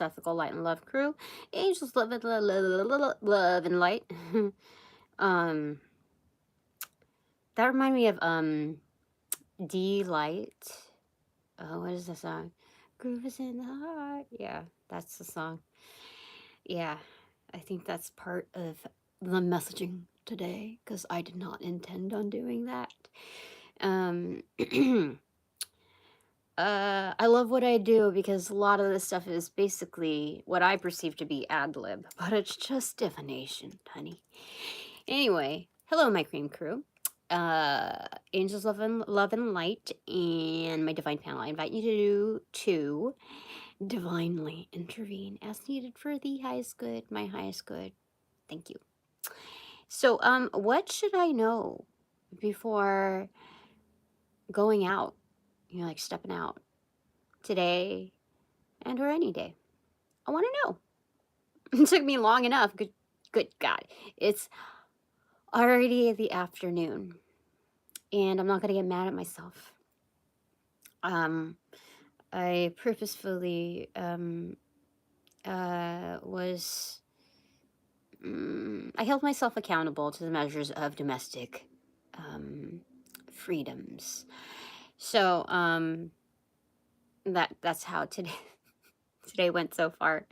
ethical light and love crew. Angels love and love and light. That reminded me of Delight. Oh, what is the song? Groove is in the heart. Yeah, that's the song. Yeah, I think that's part of the messaging today because I did not intend on doing that. I love what I do because a lot of this stuff is basically what I perceive to be ad lib, but it's just divination, honey. Anyway, hello, my cream crew. Angels love and light, and my divine panel. I invite you to divinely intervene as needed for the highest good, my highest good. Thank you. So, what should I know before going out? You know, like stepping out today and or any day. I want to know. It took me long enough. Good God. It's already the afternoon, and I'm not going to get mad at myself. I purposefully was I held myself accountable to the measures of domestic freedoms. So that's how today went so far.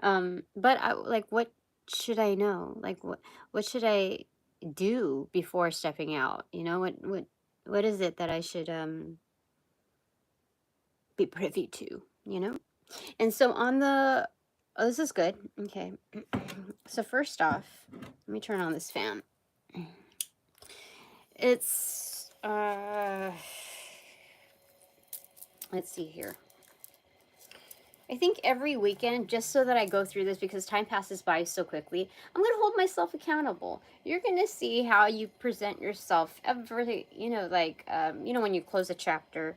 But like, what should I know? Like, what should I do before stepping out? You know, what is it that I should be privy to? You know, and so on the oh, this is good. Okay, so first off, let me turn on this fan. It's let's see here. I think every weekend, just so that I go through this because time passes by so quickly, I'm going to hold myself accountable. You're going to see how you present yourself every, you know, like, you know, when you close a chapter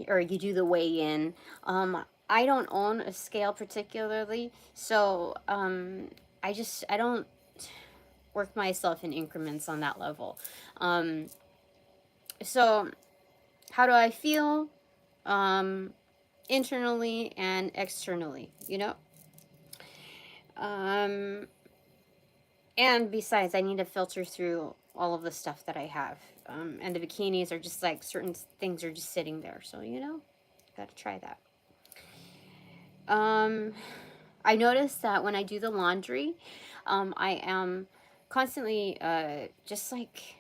or you do the weigh-in. I don't own a scale particularly, so I don't work myself in increments on that level. So how do I feel? Internally and externally, you know? And besides, I need to filter through all of the stuff that I have. And the bikinis are just like certain things are just sitting there. So, you know, gotta try that. I noticed that when I do the laundry, I am constantly just like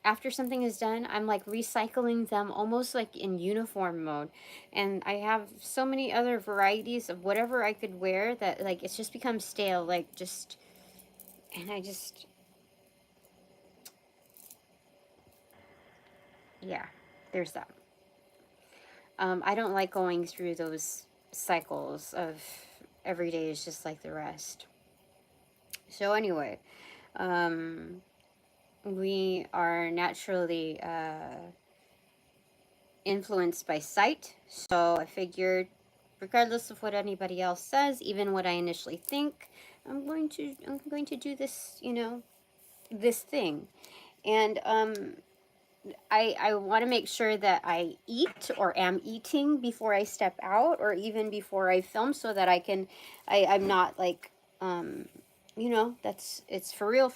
after something is done, I'm like recycling them almost like in uniform mode. And I have so many other varieties of whatever I could wear that like it's just become stale, like just, and I just, yeah, there's that. I don't like going through those cycles of every day is just like the rest. So anyway, we are naturally influenced by sight, so I figured regardless of what anybody else says, even what I initially think, I'm going to do this, you know, this thing. And I want to make sure that I eat or am eating before I step out or even before I film so that I'm not like you know, it's for real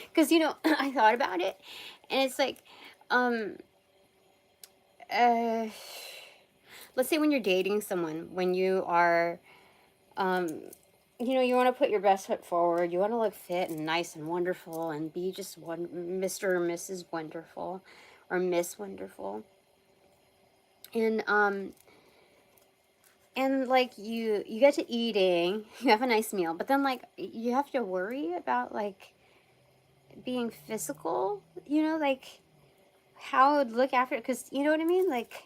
because you know I thought about it and it's like let's say when you're dating someone, when you are, you know, you want to put your best foot forward, you want to look fit and nice and wonderful and be just one Mr. or Mrs. Wonderful or Miss Wonderful. And like you get to eating, you have a nice meal, but then like you have to worry about like being physical, you know, like how it would look after it, because you know what I mean, like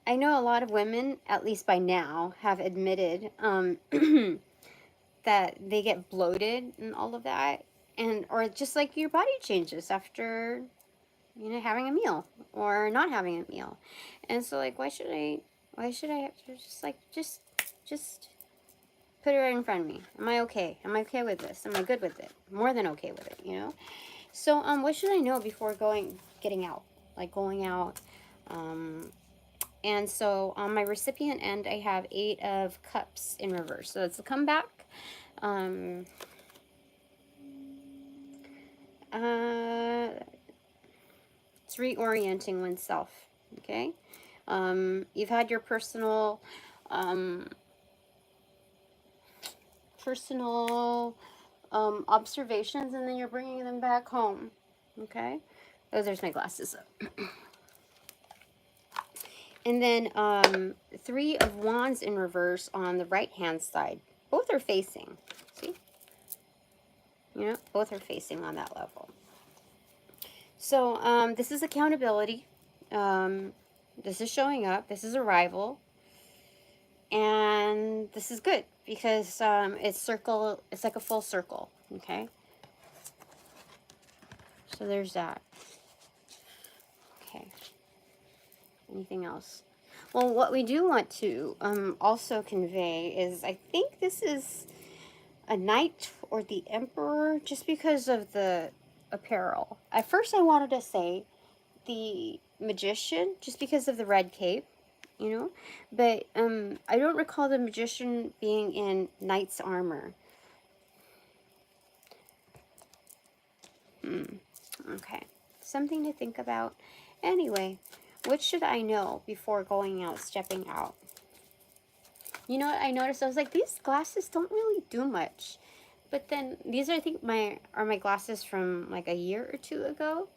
I know a lot of women, at least by now, have admitted that they get bloated and all of that, and or just like your body changes after, you know, having a meal or not having a meal, and so like why should I have to just put it right in front of me? Am I okay? Am I okay with this? Am I good with it? More than okay with it, you know? So what should I know before getting out? Like going out, And so on my recipient end, I have 8 of Cups in reverse. So it's a comeback. It's reorienting oneself, okay? You've had your personal observations, and then you're bringing them back home, okay? Oh, there's my glasses. And then 3 of Wands in reverse on the right-hand side. Both are facing, see? You know, both are facing on that level. So this is accountability. This is showing up. This is arrival. And this is good because it's like a full circle, okay? So there's that. Okay. Anything else? Well, what we do want to also convey is, I think this is a knight or the emperor, just because of the apparel. At first I wanted to say the magician, just because of the red cape, you know, but I don't recall the magician being in knight's armor. Okay, something to think about. Anyway, what should I know before going out, stepping out? You know what I noticed? I was like, these glasses don't really do much. But then these are, I think, my glasses from like a year or 2 ago.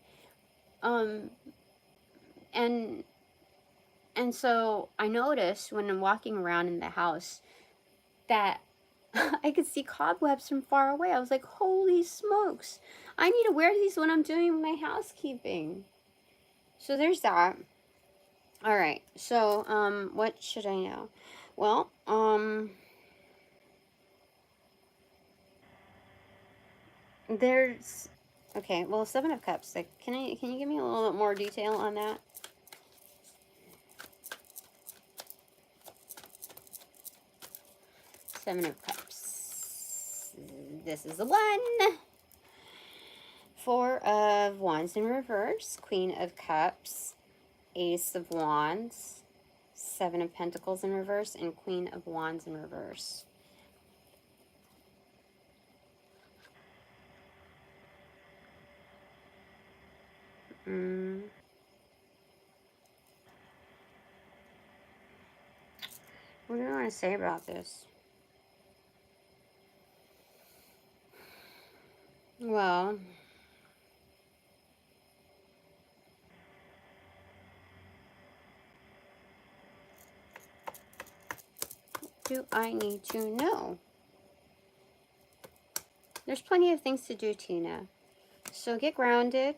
And so I noticed when I'm walking around in the house that I could see cobwebs from far away. I was like, holy smokes. I need to wear these when I'm doing my housekeeping. So there's that. All right. So what should I know? Well, there's, okay, well, 7 of Cups. Like, can you give me a little bit more detail on that? Seven of Cups. This is a 1. 4 of Wands in reverse. Queen of Cups. Ace of Wands. 7 of Pentacles in reverse. And Queen of Wands in reverse. What do I want to say about this? Well, do I need to know? There's plenty of things to do, Tina. So get grounded.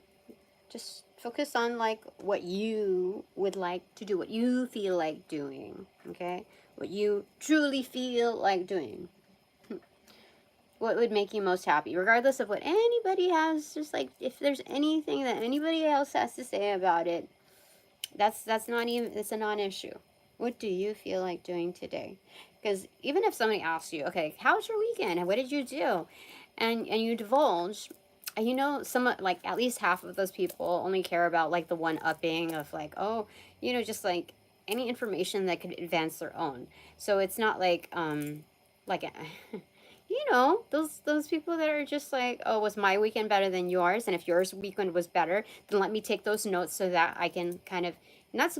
Just focus on like what you would like to do, what you feel like doing, okay? What you truly feel like doing. What would make you most happy, regardless of what anybody has. Just like, if there's anything that anybody else has to say about it, that's not even, it's a non-issue. What do you feel like doing today? Because even if somebody asks you, okay, how's your weekend? What did you do? And you divulge, and you know, some, like at least half of those people only care about like the one-upping of like, oh, you know, just like any information that could advance their own. So it's not like like you know, those people that are just like, oh, was my weekend better than yours? And if yours weekend was better, then let me take those notes so that I can kind of, not,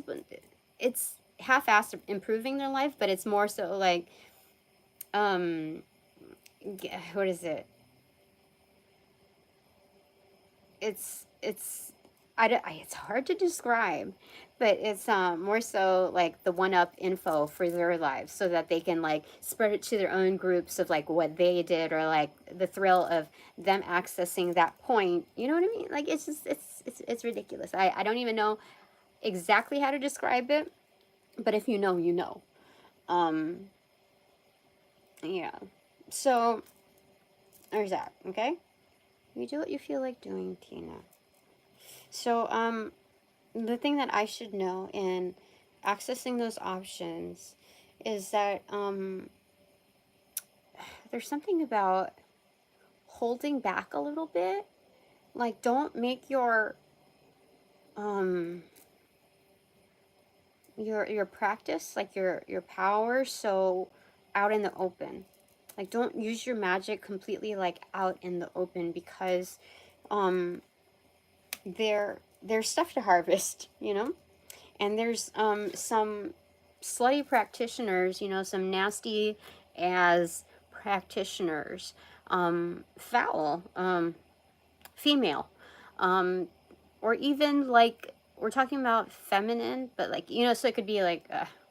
it's half-assed improving their life, but it's more so like, what is it? It's it's hard to describe, but it's more so like the one-up info for their lives, so that they can like spread it to their own groups of like what they did, or like the thrill of them accessing that point. You know what I mean? Like, it's just, it's ridiculous. I don't even know exactly how to describe it, but if you know, you know. Yeah. So there's that. Okay. You do what you feel like doing, Tina. So the thing that I should know in accessing those options is that there's something about holding back a little bit. Like, don't make your your practice, like your power, so out in the open. Like, don't use your magic completely like out in the open, because there's stuff to harvest, you know? And there's some slutty practitioners, you know, some nasty as practitioners, foul, female, um, or even like, we're talking about feminine, but like, you know, so it could be like,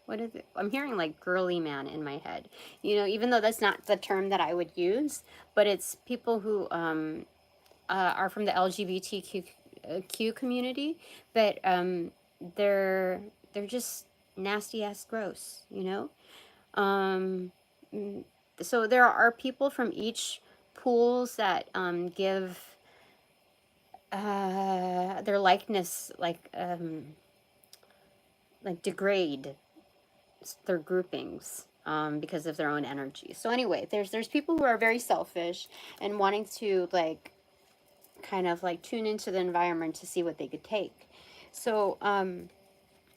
what is it? I'm hearing like girly man in my head, you know, even though that's not the term that I would use, but it's people who are from the LGBTQ community, but they're just nasty ass gross, you know. Um, so there are people from each pools that give their likeness like degrade their groupings because of their own energy. So anyway, there's people who are very selfish and wanting to like kind of like tune into the environment to see what they could take. So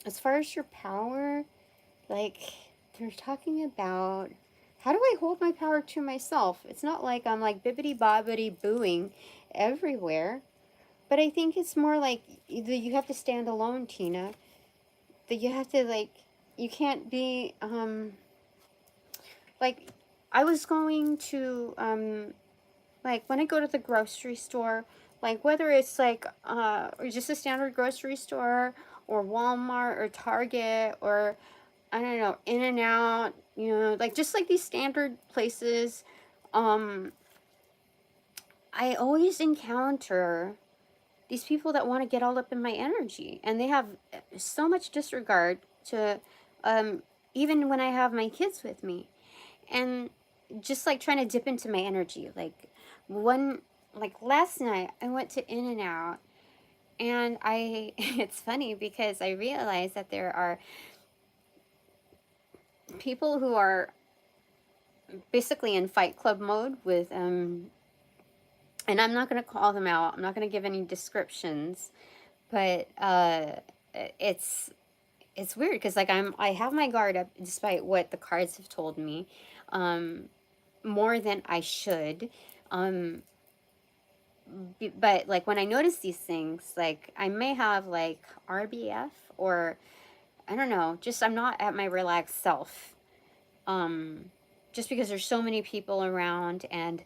as far as your power, like they're talking about, how do I hold my power to myself? It's not like I'm like bibbity bobbity booing everywhere, but I think it's more like you have to stand alone, Tina. That you have to like, you can't be like, I was going to like when I go to the grocery store, like whether it's like or just a standard grocery store or Walmart or Target or I don't know, In and Out, you know, like just like these standard places, um I always encounter these people that want to get all up in my energy, and they have so much disregard to even when I have my kids with me, and just like trying to dip into my energy. Like last night I went to In and Out, and I it's funny because I realized that there are people who are basically in Fight Club mode with and I'm not going to call them out, I'm not going to give any descriptions, but it's weird because like I have my guard up despite what the cards have told me, more than I should, um but like when I notice these things, like I may have like RBF, or I don't know, just I'm not at my relaxed self, um just because there's so many people around, and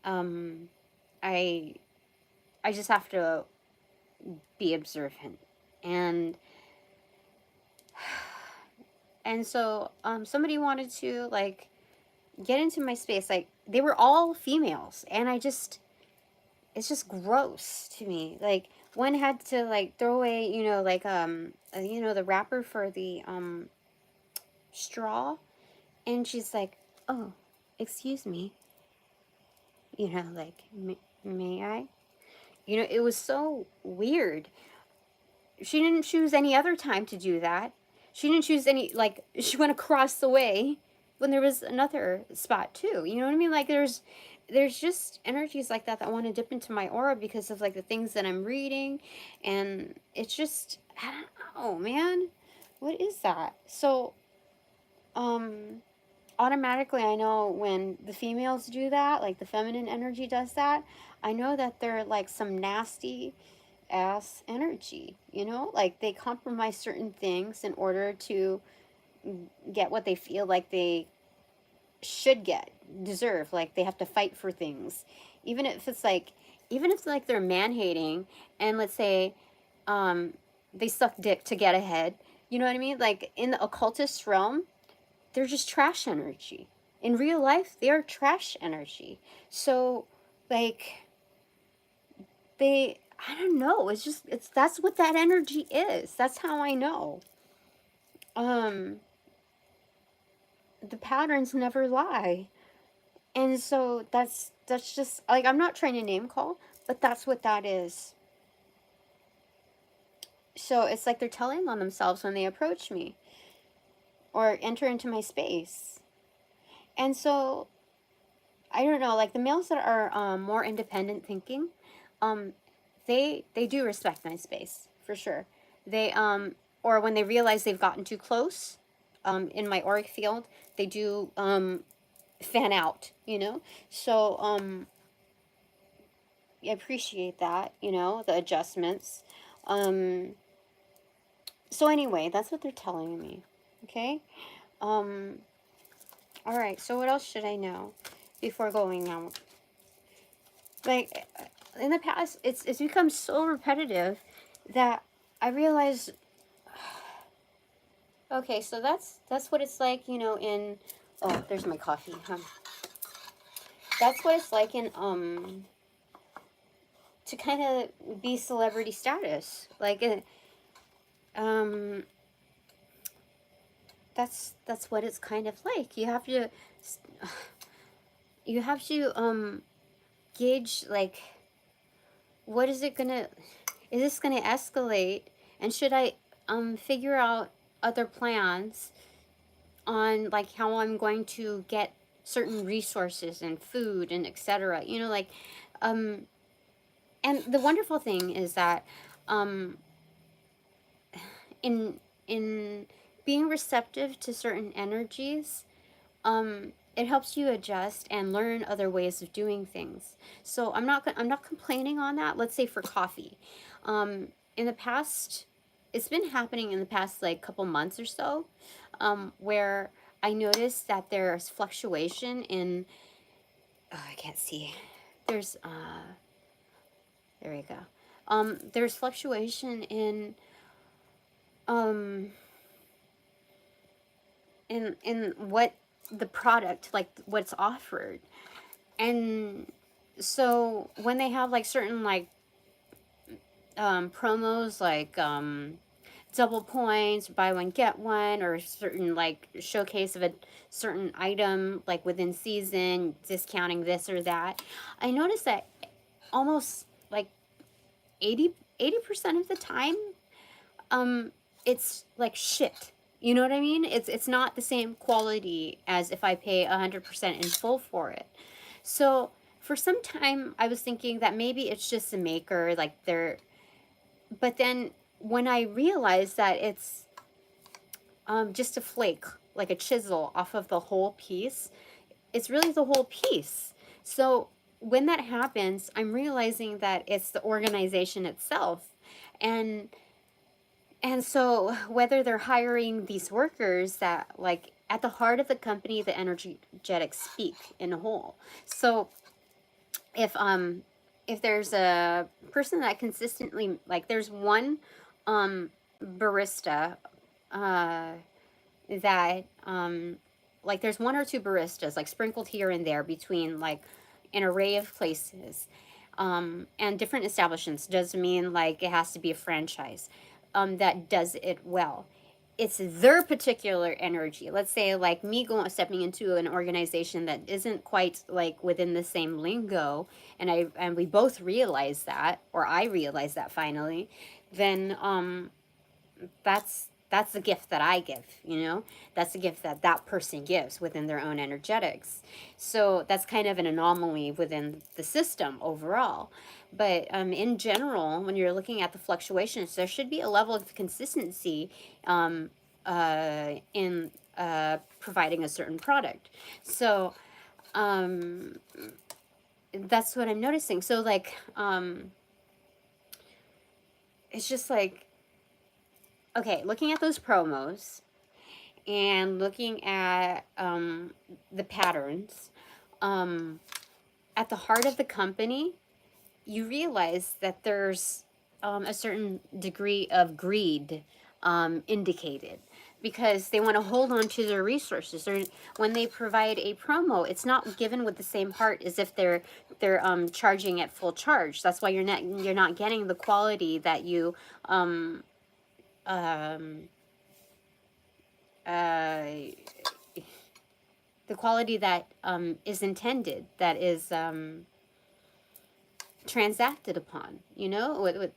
um I I just have to be observant, and so somebody wanted to like get into my space, like they were all females, and it's just gross to me. Like one had to like throw away, you know, like you know, the wrapper for the straw, and she's like, oh, excuse me, you know, like may I, you know, it was so weird. She didn't choose any other time to do that. She didn't choose any, like, she went across the way when there was another spot too. You know what I mean? Like, there's just energies like that that want to dip into my aura because of like the things that I'm reading, and it's just, I don't know, man. What is that? So, automatically I know when the females do that, like the feminine energy does that, I know that they're like some nasty ass energy, you know? Like they compromise certain things in order to get what they feel like they should get, deserve. Like they have to fight for things. Even if it's like, even if like they're man hating, and let's say they suck dick to get ahead, you know what I mean? Like in the occultist realm, they're just trash energy. In real life, they are trash energy. So, like, I don't know, it's just, that's what that energy is. That's how I know. The patterns never lie. And so that's just, like, I'm not trying to name call, but that's what that is. So it's like they're telling on themselves when they approach me or enter into my space. And so I don't know, like the males that are more independent thinking, they do respect my space for sure. They or when they realize they've gotten too close, in my auric field, they do fan out, you know? So I appreciate that, you know, the adjustments. So anyway, that's what they're telling me. Okay? All right, so what else should I know before going out? Like, in the past, it's become so repetitive that I realize, okay, so that's what it's like, you know, in, oh, there's my coffee. That's what it's like in, to kind of be celebrity status. Like, that's what it's kind of like. You have to gauge, like, what is it gonna, is this gonna escalate, and should I figure out other plans on, like, how I'm going to get certain resources and food and etc., you know, like, and the wonderful thing is that in being receptive to certain energies, it helps you adjust and learn other ways of doing things. So I'm not complaining on that. Let's say for coffee, in the past, it's been happening in the past like couple months or so, where I noticed that there's fluctuation in, oh, I can't see. There's there we go. There's fluctuation in what the product, like what's offered. And so when they have like certain like promos, like double points, buy one get one, or certain like showcase of a certain item like within season, discounting this or that, I noticed that almost like 80% of the time, it's like shit. You know what I mean? It's not the same quality as if I pay 100% in full for it. So for some time, I was thinking that maybe it's just a maker, like they're. But then when I realized that it's just a flake, like a chisel off of the whole piece, it's really the whole piece. So when that happens, I'm realizing that it's the organization itself, and so whether they're hiring these workers that, like, at the heart of the company, the energetics speak in a whole. So if there's a person that consistently, like, there's one barista that like, there's one or two baristas like sprinkled here and there between like an array of places, and different establishments. Doesn't mean like it has to be a franchise, that does it well. It's their particular energy. Let's say like me stepping into an organization that isn't quite like within the same lingo, and we both realize that, or I realize that finally, then that's the gift that I give, you know? That's the gift that that person gives within their own energetics. So that's kind of an anomaly within the system overall. But in general, when you're looking at the fluctuations, there should be a level of consistency in providing a certain product. So that's what I'm noticing. So like, it's just like, okay, looking at those promos and looking at the patterns, at the heart of the company, you realize that there's a certain degree of greed indicated, because they want to hold on to their resources. When they provide a promo, it's not given with the same heart as if they're charging at full charge. That's why you're not getting the quality that you the quality that is intended, that is transacted upon, you know?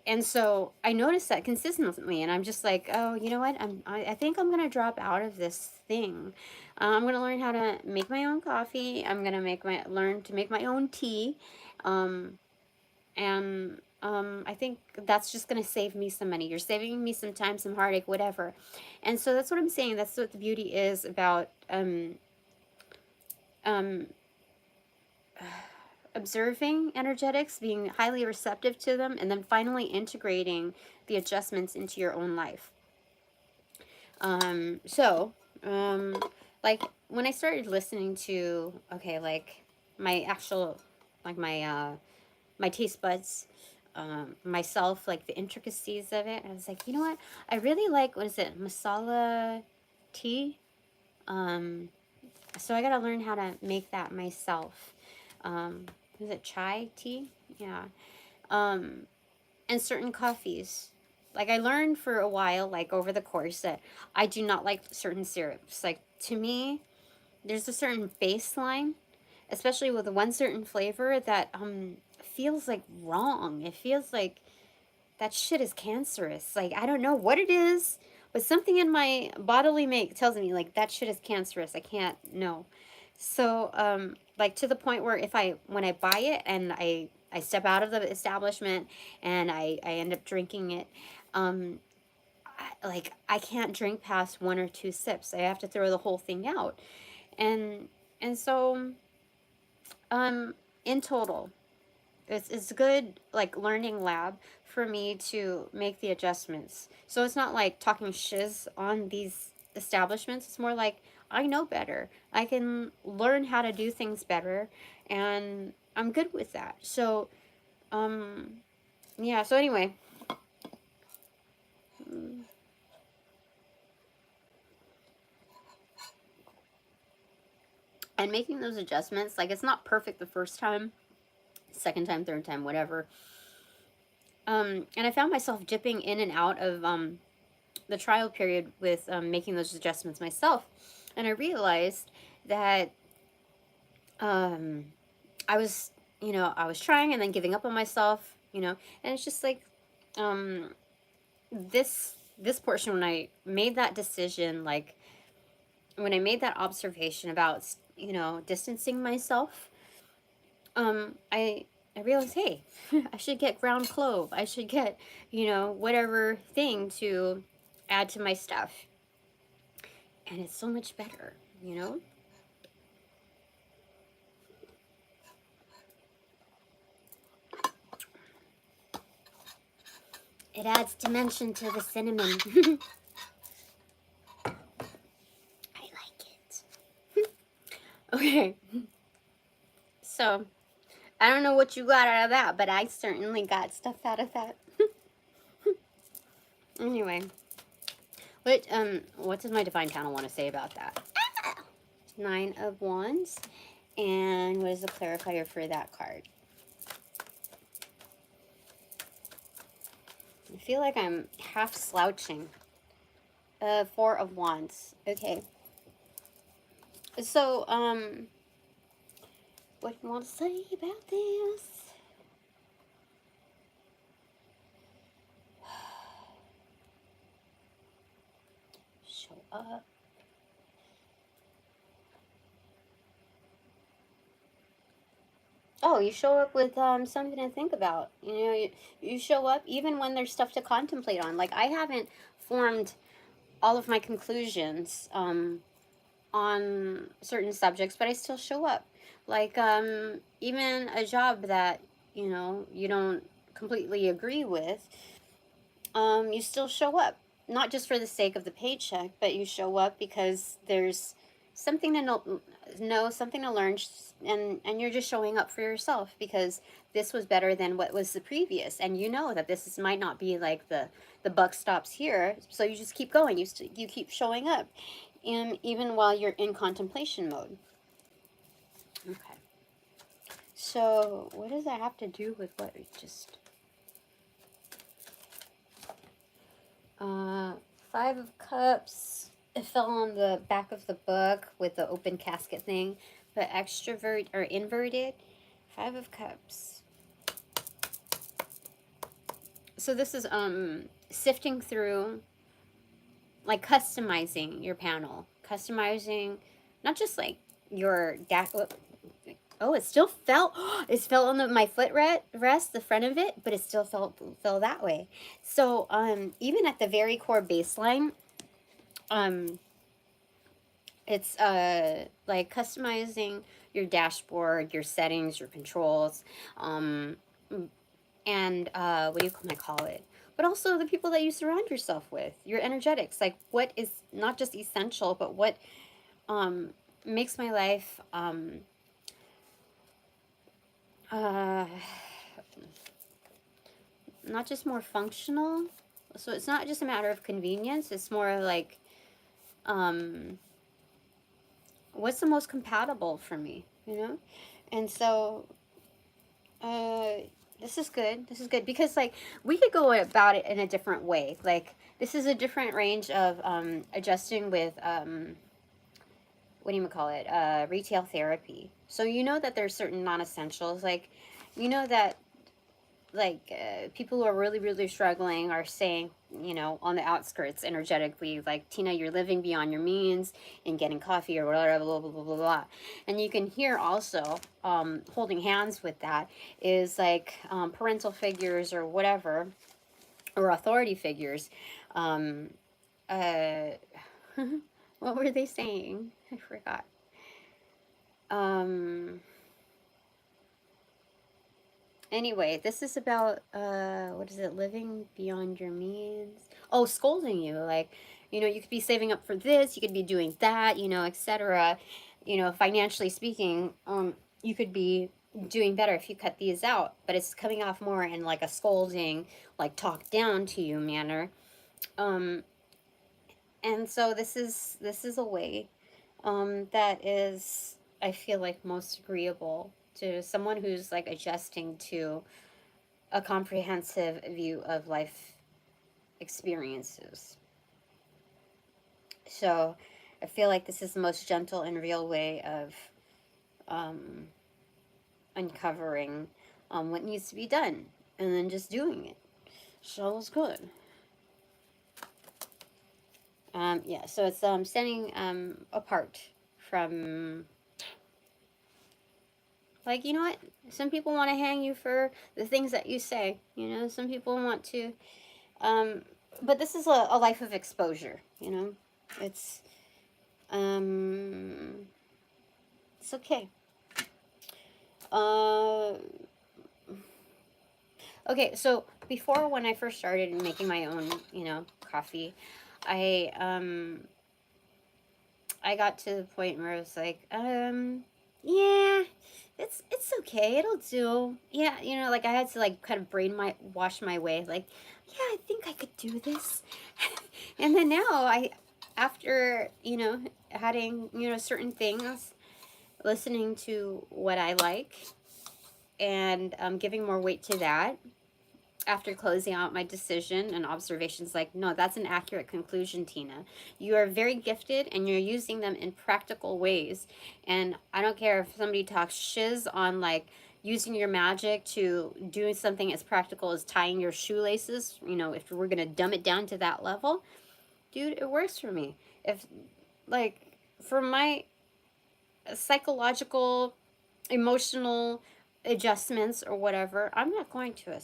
And so I noticed that consistently, and I'm just like, oh, you know what? I think I'm gonna drop out of this thing. I'm gonna learn how to make my own coffee. I'm gonna learn to make my own tea, and I think that's just going to save me some money. You're saving me some time, some heartache, whatever. And so that's what I'm saying. That's what the beauty is about um, observing energetics, being highly receptive to them, and then finally integrating the adjustments into your own life. Like when I started listening to, okay, like my actual, like my taste buds, myself, like the intricacies of it, I was like, you know what? I really like, what is it, masala tea? So I gotta learn how to make that myself. Is it chai tea? Yeah. And certain coffees. Like I learned for a while, like over the course, that I do not like certain syrups. Like to me, there's a certain baseline, especially with one certain flavor that feels like wrong. It feels like that shit is cancerous. Like I don't know what it is, but something in my bodily make tells me like that shit is cancerous. I can't know. So like to the point where if when I buy it and I step out of the establishment and I end up drinking it, I can't drink past 1 or 2 sips. I have to throw the whole thing out. And so in total, it's a good like learning lab for me to make the adjustments. So it's not like talking shiz on these establishments. It's more like I know better. I can learn how to do things better, and I'm good with that. So yeah, so anyway, and making those adjustments, like it's not perfect the first time, second time, third time, whatever. And I found myself dipping in and out of the trial period with making those adjustments myself. And I realized that I was, I was trying and then giving up on myself, and it's just like this portion when I made that decision, like when I made that observation about, distancing myself, I realized, hey, I should get ground clove. I should get, whatever thing to add to my stuff. And it's so much better, It adds dimension to the cinnamon. I like it. Okay. So, I don't know what you got out of that, but I certainly got stuff out of that. Anyway, what does my divine panel want to say about that? 9 of Wands, and what is the clarifier for that card? I feel like I'm half slouching. 4 of Wands. Okay. So, what do you want to say about this? Show up. Oh, you show up with something to think about. You show up even when there's stuff to contemplate on. Like I haven't formed all of my conclusions on certain subjects, but I still show up. Like even a job that you don't completely agree with, you still show up. Not just for the sake of the paycheck, but you show up because there's something to know, something to learn, and you're just showing up for yourself because this was better than what was the previous, and you know that might not be like the buck stops here, so you just keep going. You keep showing up, and even while you're in contemplation mode. Okay. So what does that have to do with what we just? 5 of Cups. It fell on the back of the book with the open casket thing, but extrovert or inverted. 5 of Cups. So this is sifting through, like customizing your panel, customizing not just like your Oh, it still fell. It fell on my foot rest, the front of it, but it still fell that way. So even at the very core baseline, it's like customizing your dashboard, your settings, your controls, and what do you call it? But also the people that you surround yourself with, your energetics, like what is not just essential, but what makes my life not just more functional. So it's not just a matter of convenience, it's more like what's the most compatible for me, you know? And so this is good. This is good because like we could go about it in a different way. Like this is a different range of adjusting with what do you call it? Retail therapy. So you know that there's certain non-essentials. Like you know that like people who are really struggling are saying, you know, on the outskirts energetically, like, Tina, you're living beyond your means and getting coffee or whatever, blah blah blah blah blah. And you can hear also holding hands with that is like parental figures or whatever, or authority figures. Uh, what were they saying? I forgot. Anyway, this is about what is it? Living beyond your means. Oh, scolding you. Like, you know, you could be saving up for this, you could be doing that, you know, etc. You know, financially speaking, you could be doing better if you cut these out, but it's coming off more in like a scolding, like talk down to you manner. And so this is a way that is, I feel like, most agreeable to someone who's like adjusting to a comprehensive view of life experiences. So I feel like this is the most gentle and real way of uncovering what needs to be done and then just doing it. So it's good. Yeah, so it's standing apart from, like, you know what? Some people want to hang you for the things that you say. You know, some people want to, but this is a life of exposure. You know, it's it's okay. Okay, so before, when I first started making my own, you know, coffee, I got to the point where I was like, yeah, it's okay, it'll do. Yeah, you know, like I had to like kind of wash my way, like, yeah, I think I could do this. And then now after, you know, adding, you know, certain things, listening to what I like, and giving more weight to that, after closing out my decision and observations, like, no, that's an accurate conclusion, Tina. You are very gifted and you're using them in practical ways. And I don't care if somebody talks shiz on like using your magic to doing something as practical as tying your shoelaces. You know, if we're gonna dumb it down to that level, dude, it works for me. If like for my psychological, emotional adjustments or whatever, I'm not going to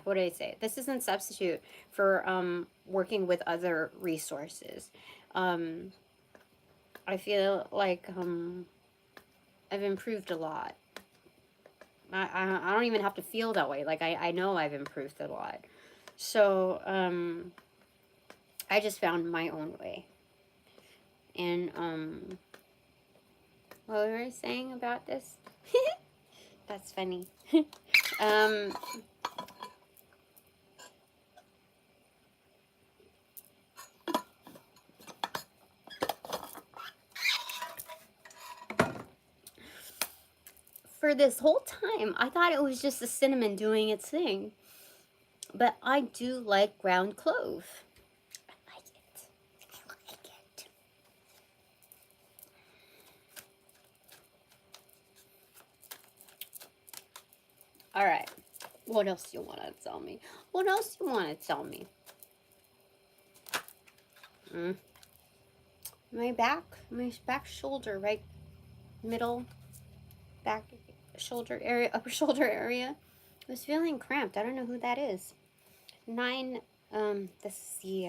what do I say? This isn't substitute for working with other resources. I feel like I've improved a lot. I don't even have to feel that way. Like I know I've improved a lot. So I just found my own way. And what were I saying about this? That's funny. For this whole time, I thought it was just the cinnamon doing its thing. But I do like ground clove. I like it. I like it. All right. What else do you want to tell me? What else do you want to tell me? My back shoulder, right middle. back shoulder area, upper shoulder area. I was feeling cramped. I don't know who that is. 9, this is the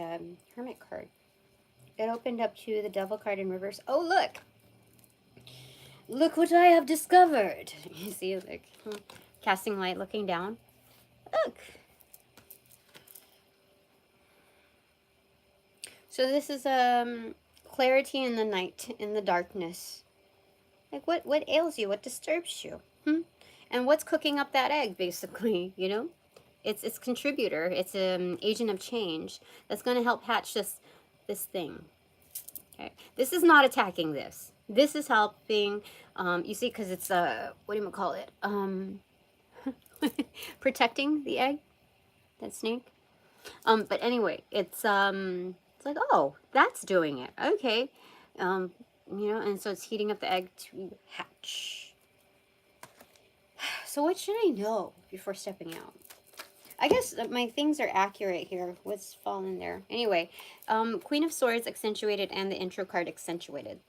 Hermit card. It opened up to the Devil card in reverse. Oh, look! Look what I have discovered! You see, like, casting light, looking down. Look! So this is, clarity in the night, in the darkness. Like, what ails you? What disturbs you? And what's cooking up that egg, basically, you know? It's contributor. It's an agent of change that's going to help hatch this thing. Okay, this is not attacking this. This is helping. You see, because it's what do you call it? Protecting the egg, that snake. But anyway, it's like, oh, that's doing it. Okay, you know, and so it's heating up the egg to hatch. So what should I know before stepping out? I guess my things are accurate here. What's fallen there? Anyway, Queen of Swords accentuated and the intro card accentuated.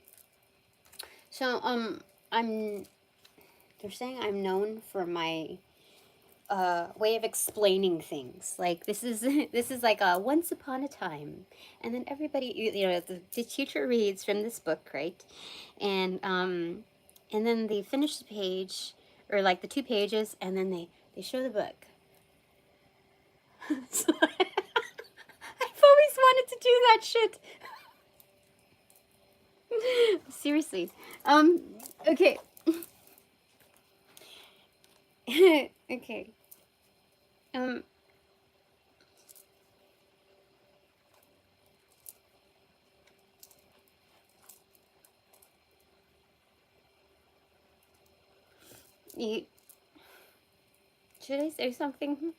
So, they're saying I'm known for my way of explaining things. Like, this is like a once upon a time. And then everybody, you know, the teacher reads from this book, right? And then they finish the page, or like the 2 pages, and then they show the book. So, I've always wanted to do that shit. Seriously. Okay. Okay. Should I say something?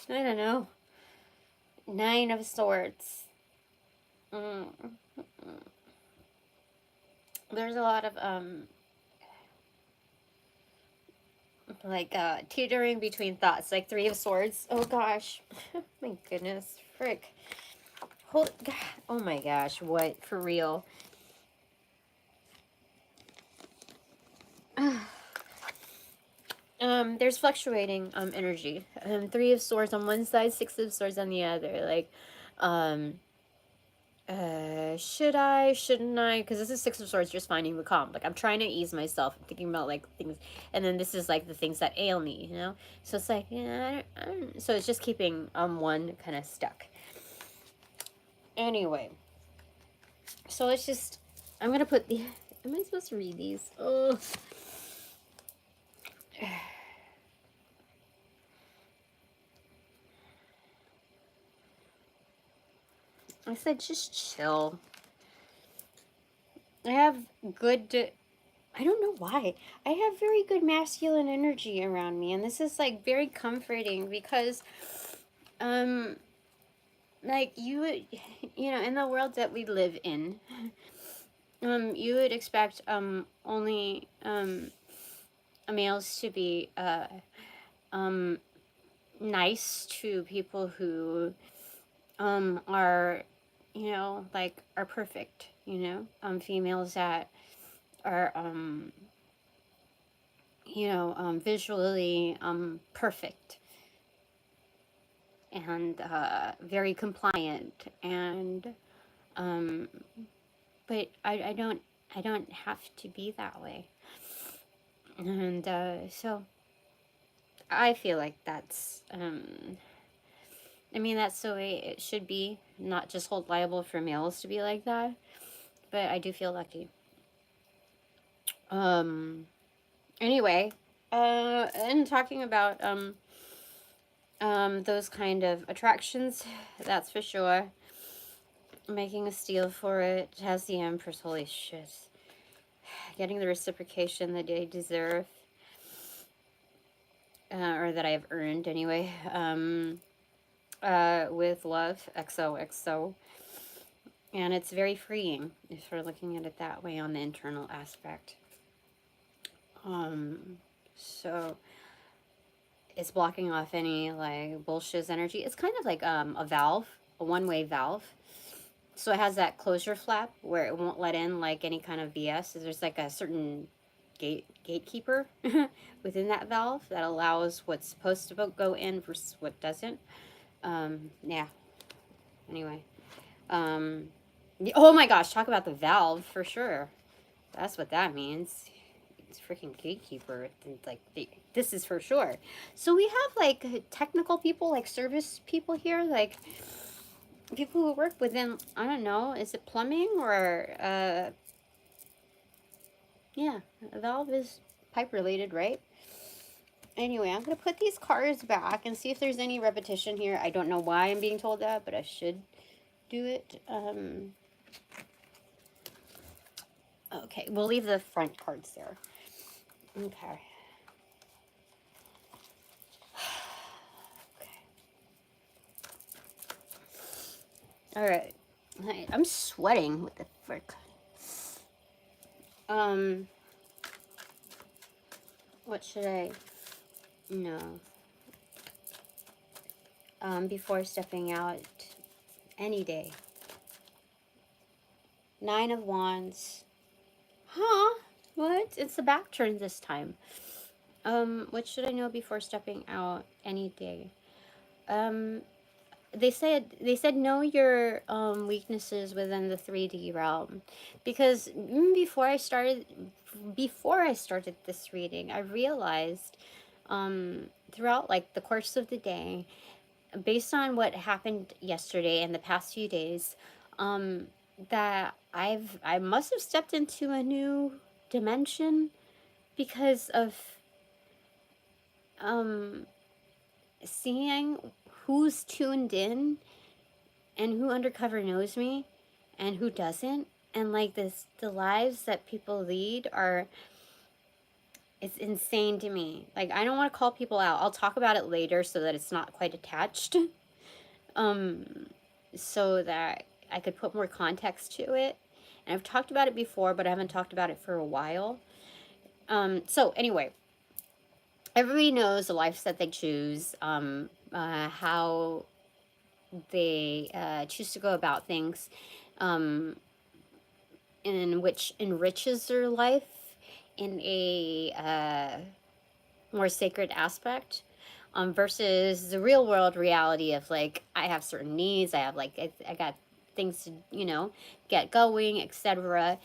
I don't know. 9 of Swords. There's a lot of like teetering between thoughts, like 3 of Swords. Oh gosh. My goodness, frick. Oh my gosh, what, for real? There's fluctuating energy. 3 of Swords on one side, 6 of Swords on the other. Like, should I, shouldn't I? Because this is 6 of Swords, just finding the calm. Like, I'm trying to ease myself. I'm thinking about, like, things. And then this is, like, the things that ail me, you know? So it's like, yeah, I don't, so it's just keeping one kind of stuck. Anyway. So it's just, I'm going to put the, am I supposed to read these? Oh. I said just chill. I have good, I don't know why. I have very good masculine energy around me, and this is like very comforting because like you would, you know, in the world that we live in, you would expect only males to be nice to people who are, you know, like, are perfect, you know, females that are, you know, visually perfect and very compliant, and but I don't have to be that way. And so I feel like that's I mean, that's the way it should be, not just hold liable for males to be like that, but I do feel lucky. Anyway, and talking about those kind of attractions, that's for sure. Making a steal for it, has the Empress, holy shit. Getting the reciprocation that they deserve, or that I have earned anyway, with love, XOXO. And it's very freeing if we're looking at it that way on the internal aspect. So it's blocking off any like bullshit energy. It's kind of like a valve, a one-way valve. So it has that closure flap where it won't let in like any kind of BS. There's like a certain gatekeeper within that valve that allows what's supposed to go in versus what doesn't. Yeah. Anyway. Oh my gosh, talk about the valve for sure. That's what that means. It's freaking gatekeeper. Like, this is for sure. So we have like technical people, like service people here, like people who work within, I don't know, is it plumbing or, yeah, a valve is pipe related, right? Anyway, I'm going to put these cards back and see if there's any repetition here. I don't know why I'm being told that, but I should do it. Okay, we'll leave the front cards there. Okay. All right. I'm sweating with the frick. What should I know? Before stepping out any day. 9 of Wands. Huh? What? It's the back turn this time. What should I know before stepping out any day? They said know your weaknesses within the 3D realm, because before I started this reading, I realized throughout like the course of the day, based on what happened yesterday and the past few days, that I must have stepped into a new dimension because of seeing who's tuned in and who undercover knows me and who doesn't, and like the lives that people lead are, it's insane to me. Like, I don't want to call people out. I'll talk about it later so that it's not quite attached, so that I could put more context to it. And I've talked about it before, but I haven't talked about it for a while. So anyway, everybody knows the lives that they choose, how they choose to go about things, in which enriches their life in a more sacred aspect, versus the real world reality of like, I have certain needs, I have like, I got things to, you know, get going, etc.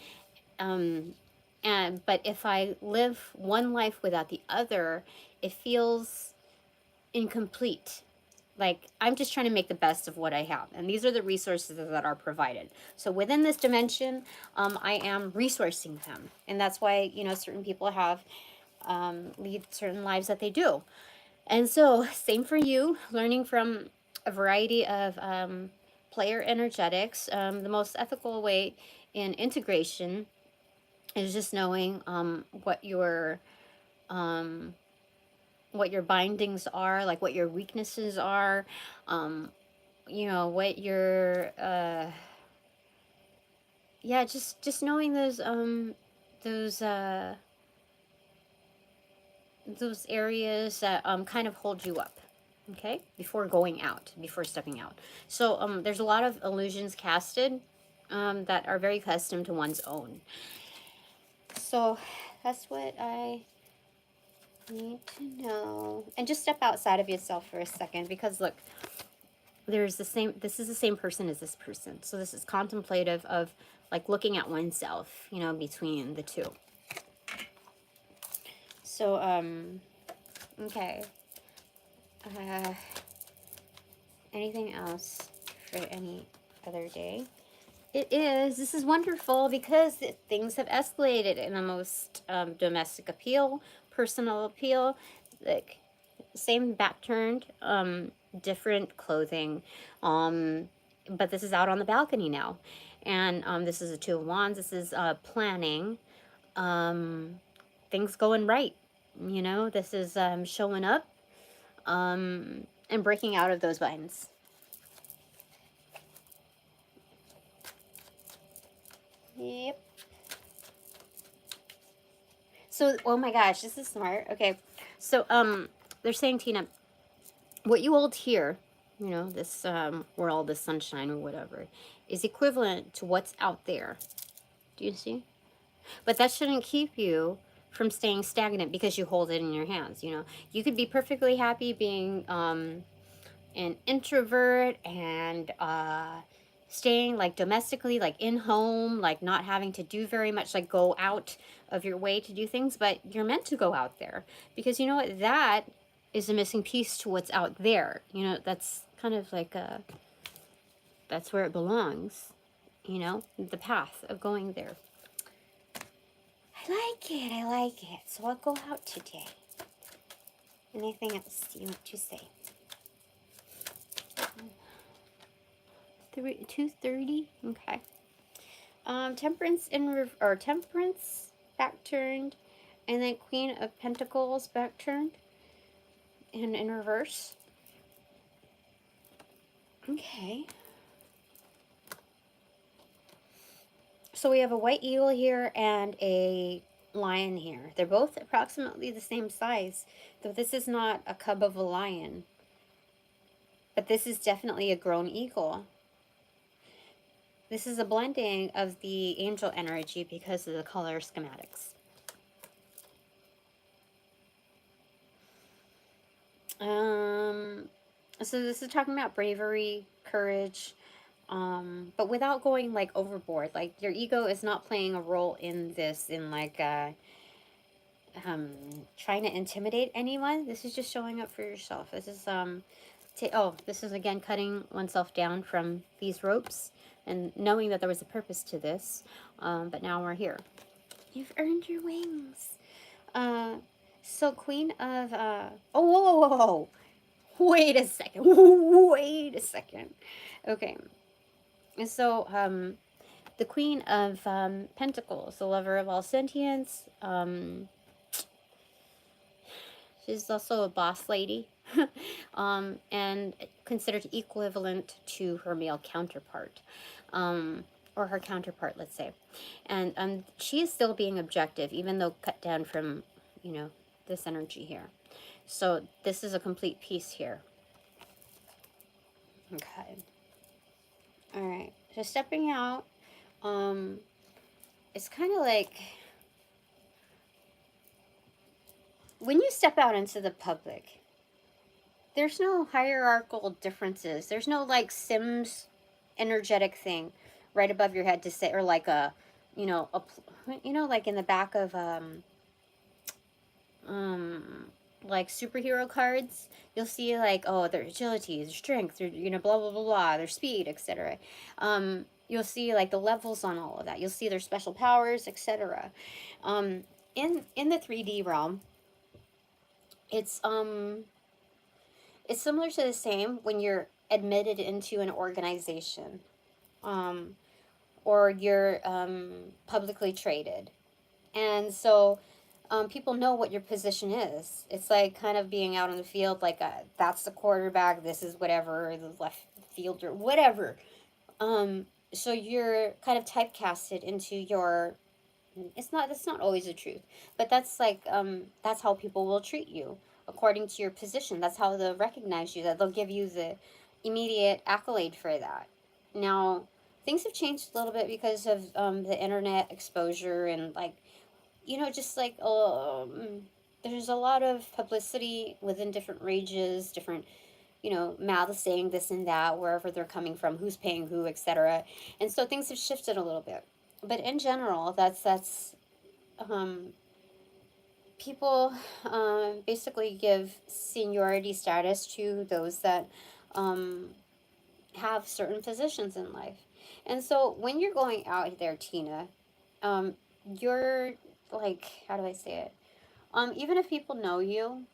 But if I live one life without the other, it feels incomplete. Like, I'm just trying to make the best of what I have. And these are the resources that are provided. So within this dimension, I am resourcing them. And that's why, you know, certain people have lead certain lives that they do. And so same for you, learning from a variety of player energetics. The most ethical way in integration is just knowing what your bindings are, like what your weaknesses are, you know, what your yeah, just knowing those areas that kind of hold you up, okay, before going out, before stepping out. So there's a lot of illusions casted that are very custom to one's own. So that's what I need to know. And just step outside of yourself for a second, because look, this is the same person as this person. So this is contemplative of like looking at oneself, you know, between the two. So okay, anything else for any other day? This is wonderful because things have escalated in the most domestic appeal, personal appeal, like same back turned, different clothing, but this is out on the balcony now. And this is a 2 of Wands. This is planning, things going right, you know. This is showing up and breaking out of those binds. Yep. So, oh my gosh, this is smart. Okay, so they're saying, Tina, what you hold here, you know, this world, this sunshine or whatever, is equivalent to what's out there. Do you see? But that shouldn't keep you from staying stagnant because you hold it in your hands. You know, you could be perfectly happy being an introvert and staying like domestically, like in home, like not having to do very much, like go out of your way to do things, but you're meant to go out there because you know what, that is a missing piece to what's out there. You know, that's kind of like that's where it belongs, you know, the path of going there. I like it. So I'll go out today. Anything else you want to say? 2:30. Okay. Temperance or Temperance back turned, and then Queen of Pentacles back turned, and in reverse. Okay. So we have a white eagle here and a lion here. They're both approximately the same size, though this is not a cub of a lion, but this is definitely a grown eagle. This is a blending of the angel energy because of the color schematics. So this is talking about bravery, courage, but without going like overboard. Like your ego is not playing a role in this, in like trying to intimidate anyone. This is just showing up for yourself. This is this is again cutting oneself down from these ropes and knowing that there was a purpose to this. But now we're here. You've earned your wings. So Queen of whoa. Wait a second. Wait a second. Okay. So the Queen of Pentacles, the lover of all sentience. She's also a boss lady, and considered equivalent to her male counterpart, or her counterpart, let's say. And she is still being objective, even though cut down from, you know, this energy here. So this is a complete piece here. Okay. All right. So stepping out, it's kind of like when you step out into the public, there's no hierarchical differences. There's no like Sims energetic thing right above your head to say, or like a, you know, like in the back of like superhero cards, you'll see like, oh, their agility, their strength, their, you know, blah blah blah blah, their speed, etc. You'll see like the levels on all of that. You'll see their special powers, etc. In the 3D realm, it's similar to the same when you're admitted into an organization, or you're publicly traded, and so people know what your position is. It's like kind of being out on the field, like that's the quarterback, this is whatever, the left fielder, whatever. So you're kind of typecasted into your. That's not always the truth, but that's like that's how people will treat you according to your position. That's how they'll recognize you. That they'll give you the immediate accolade for that. Now things have changed a little bit because of the internet exposure and like, you know, just like there's a lot of publicity within different rages, different, you know, mouths saying this and that, wherever they're coming from, who's paying who, etc. And so things have shifted a little bit. But in general, that's people basically give seniority status to those that have certain positions in life. And so when you're going out there, Tina, you're like, how do I say it? Even if people know you,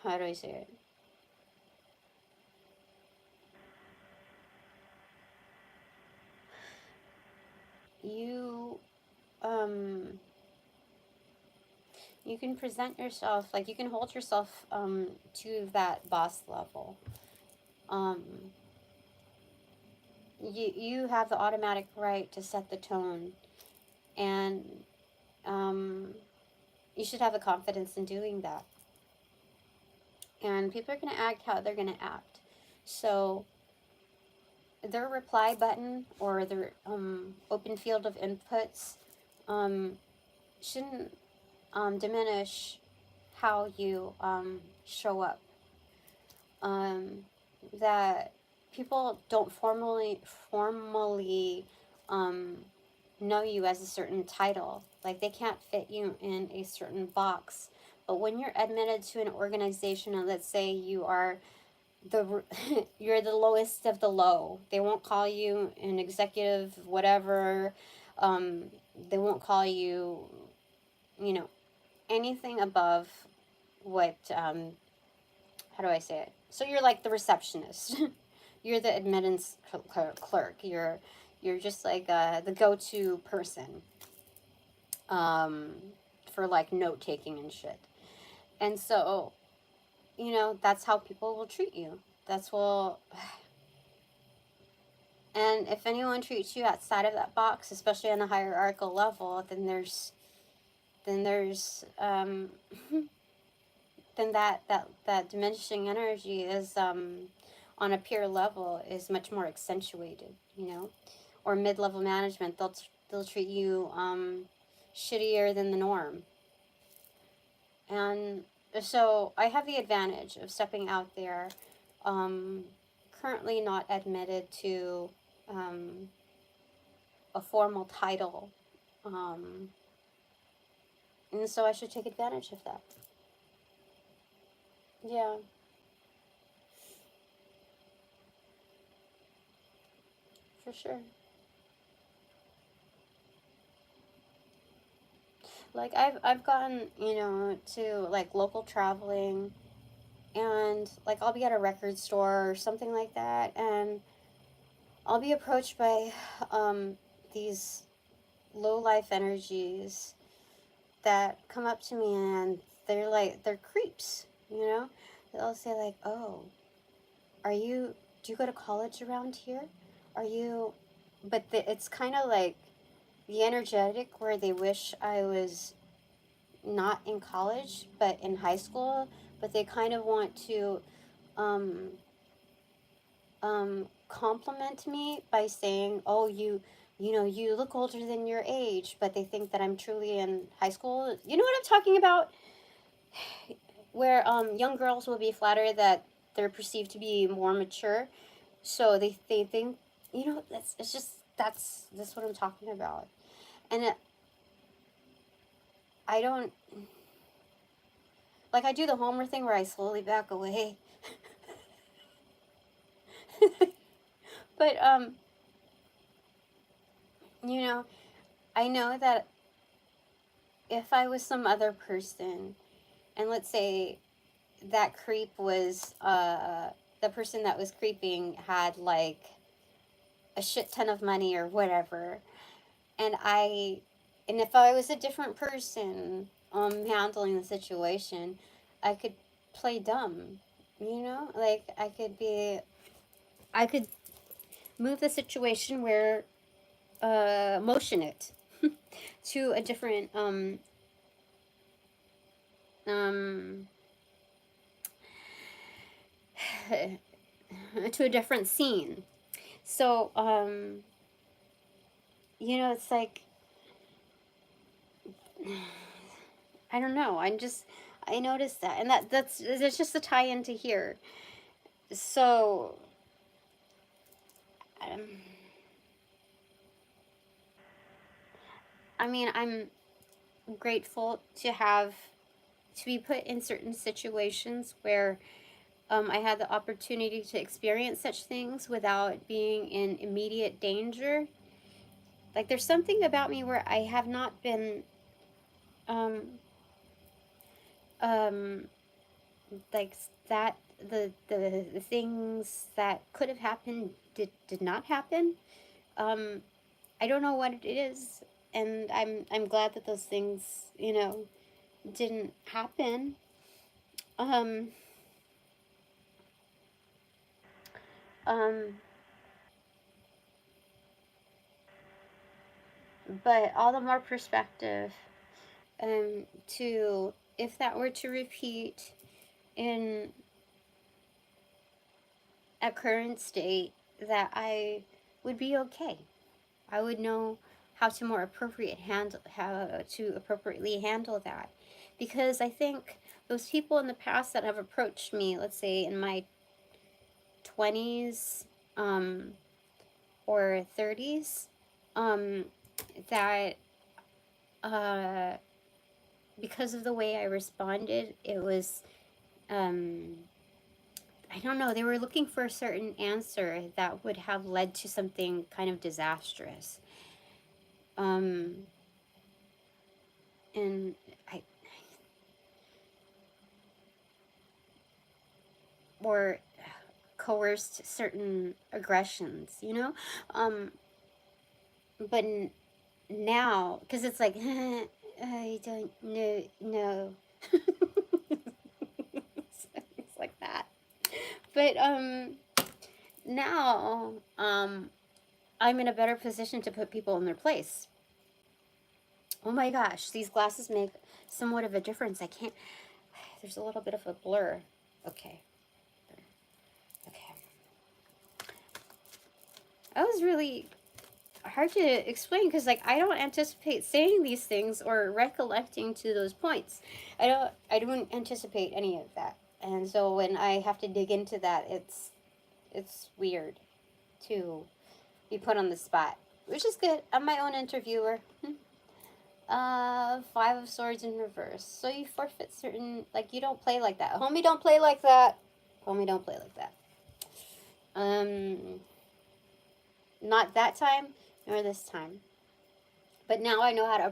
how do I say it? You, you can present yourself, like you can hold yourself to that boss level. You have the automatic right to set the tone, and you should have the confidence in doing that. And people are going to act how they're going to act. So their reply button or their open field of inputs shouldn't diminish how you show up. That people don't formally know you as a certain title. Like, they can't fit you in a certain box. But when you're admitted to an organization, and let's say you are you're the lowest of the low, they won't call you an executive whatever. They won't call you, you know, anything above what, how do I say it? So you're like the receptionist. You're the admittance clerk. You're just like the go-to person for like note taking and shit. And so, you know, that's how people will treat you. That's what. And if anyone treats you outside of that box, especially on a hierarchical level, then there's then that diminishing energy is on a peer level is much more accentuated, you know. Or mid-level management, they'll treat you shittier than the norm. And so I have the advantage of stepping out there, currently not admitted to a formal title, and so I should take advantage of that. Yeah. For sure. Like, I've gotten, you know, to like local traveling, and like I'll be at a record store or something like that, and I'll be approached by these low life energies that come up to me, and they're creeps, you know. They'll say like, "Oh, do you go to college around here? Are you?" But it's kind of like the energetic where they wish I was not in college but in high school, but they kind of want to um, compliment me by saying, "Oh, you know, you look older than your age," but they think that I'm truly in high school. You know what I'm talking about? Where young girls will be flattered that they're perceived to be more mature, so they think, you know, that's what I'm talking about. And I don't, like, I do the Homer thing where I slowly back away. But you know, I know that if I was some other person, and let's say that creep was the person that was creeping had like a shit ton of money or whatever, and if I was a different person handling the situation, I could play dumb, you know, like I could move the situation where motion it to a different um to a different scene. So you know, it's like, I don't know, I noticed that, and that's just a tie into here. So um, I mean, I'm grateful to be put in certain situations where I had the opportunity to experience such things without being in immediate danger. Like, there's something about me where I have not been um um like that the things that could have happened did not happen. um I don't know what it is, and I'm glad that those things, you know, didn't happen. um um but all the more perspective to, if that were to repeat in a current state, that I would be okay. I would know how to appropriately handle that, because I think those people in the past that have approached me, let's say in my 20s or 30s, that because of the way I responded, it was I don't know, they were looking for a certain answer that would have led to something kind of disastrous. And or coerced certain aggressions, you know? But now, because it's like, I don't know. It's like that. But now I'm in a better position to put people in their place. Oh my gosh, these glasses make somewhat of a difference. I can't, there's a little bit of a blur. Okay. Okay. That was really hard to explain because, like, I don't anticipate saying these things or recollecting to those points. I don't anticipate any of that. And so when I have to dig into that, it's weird to be put on the spot, which is good. I'm my own interviewer. 5 of Swords in reverse. So you forfeit certain, like, you don't play like that. Homie, don't play like that. Homie, don't play like that. Not that time, nor this time. But now I know how to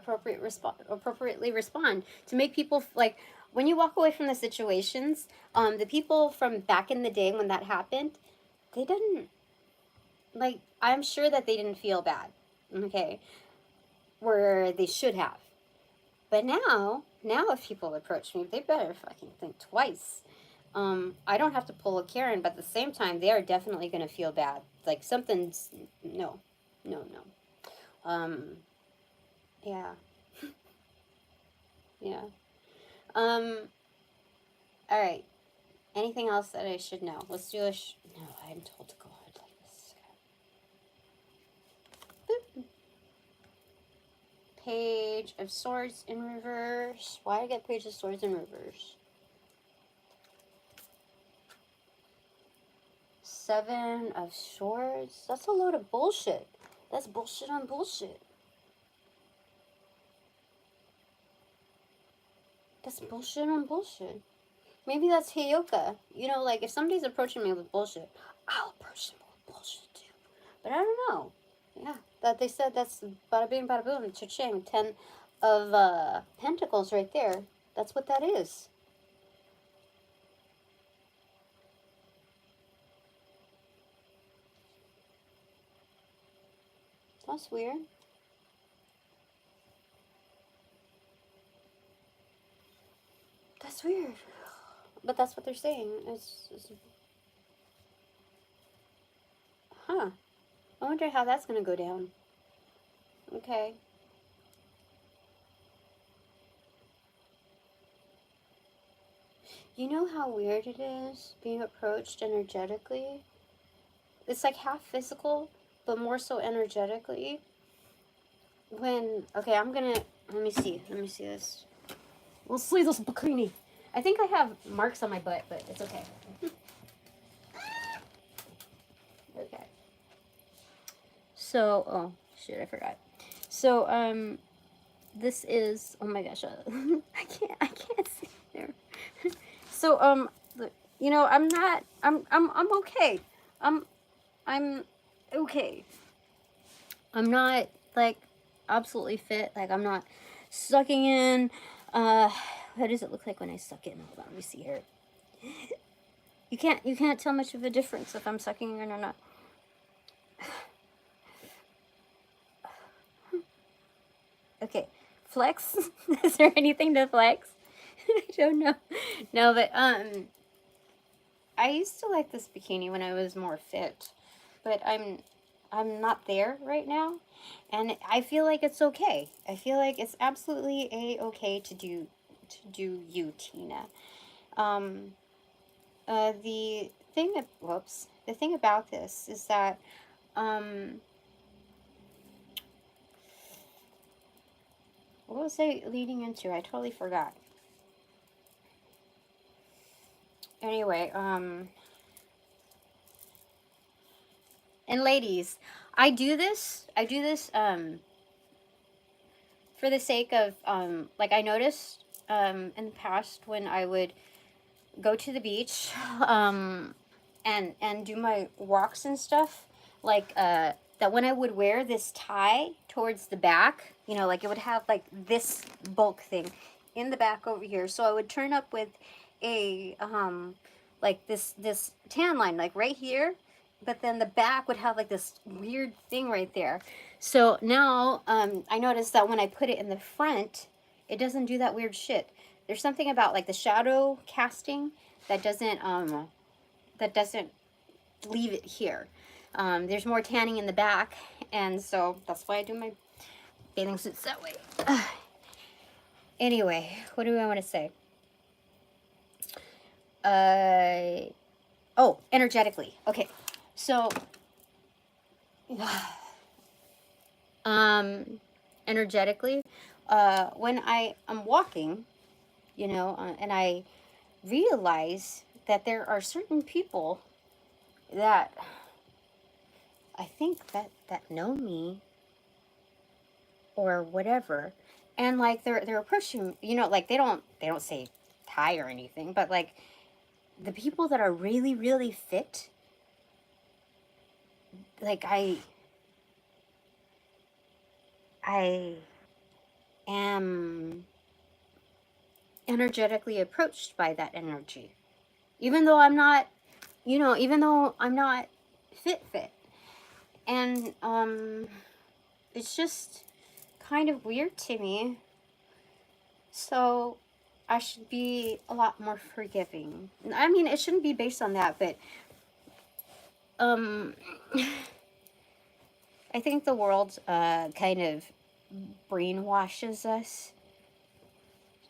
appropriately respond to make people, like, when you walk away from the situations, the people from back in the day when that happened, they didn't, like, I'm sure that they didn't feel bad, okay, where they should have. But now if people approach me, they better fucking think twice. I don't have to pull a Karen, but at the same time, they are definitely going to feel bad. Like, something's, no. Yeah. Yeah. Alright. Anything else that I should know? Let's do no, I'm told to go ahead like this. Boop. Page of Swords in reverse. Why did I get Page of Swords in reverse? 7 of Swords? That's a load of bullshit. That's bullshit on bullshit. That's bullshit on bullshit. Maybe that's Heyoka. You know, like, if somebody's approaching me with bullshit, I'll approach them with bullshit too. But I don't know. Yeah, that they said that's bada bing, bada boom, cha-ching. 10 of Pentacles right there. That's what that is. That's weird. That's weird. But that's what they're saying. It's huh. I wonder how that's going to go down. Okay. You know how weird it is being approached energetically? It's like half physical, but more so energetically. When, okay, I'm gonna, let me see this. We'll see this bikini. I think I have marks on my butt, but it's okay. Okay. So, oh, shit, I forgot. So, this is, oh my gosh, I can't see there. So, you know, I'm okay. I'm okay. I'm not, like, absolutely fit. Like, I'm not sucking in. What does it look like when I suck in? Hold on, let me see here. You can't tell much of a difference if I'm sucking in or not. Okay, flex. Is there anything to flex? I don't know. No, but I used to like this bikini when I was more fit, but I'm not there right now, and I feel like it's okay. I feel like it's absolutely okay to do you, Tina. The thing about this is that What was I leading into? I totally forgot. Anyway, and ladies, I do this for the sake of, like, I noticed, in the past when I would go to the beach, and do my walks and stuff, like, that when I would wear this tie towards the back, you know, like, it would have, like, this bulk thing in the back over here, so I would turn up with a, like, this tan line, like, right here, but then the back would have, like, this weird thing right there. So now, I noticed that when I put it in the front, it doesn't do that weird shit. There's something about, like, the shadow casting that doesn't leave it here. There's more tanning in the back, and so that's why I do my bathing suits that way. Anyway, what do I want to say? Oh, energetically. Okay, so energetically, when I am walking, you know, and I realize that there are certain people that I think that know me or whatever, and like they're approaching, you know, like they don't say hi or anything, but like the people that are really, really fit, like I am energetically approached by that energy, even though I'm not, you know, even though I'm not fit, and it's just kind of weird to me. So I should be a lot more forgiving. I mean, it shouldn't be based on that, but I think the world kind of brainwashes us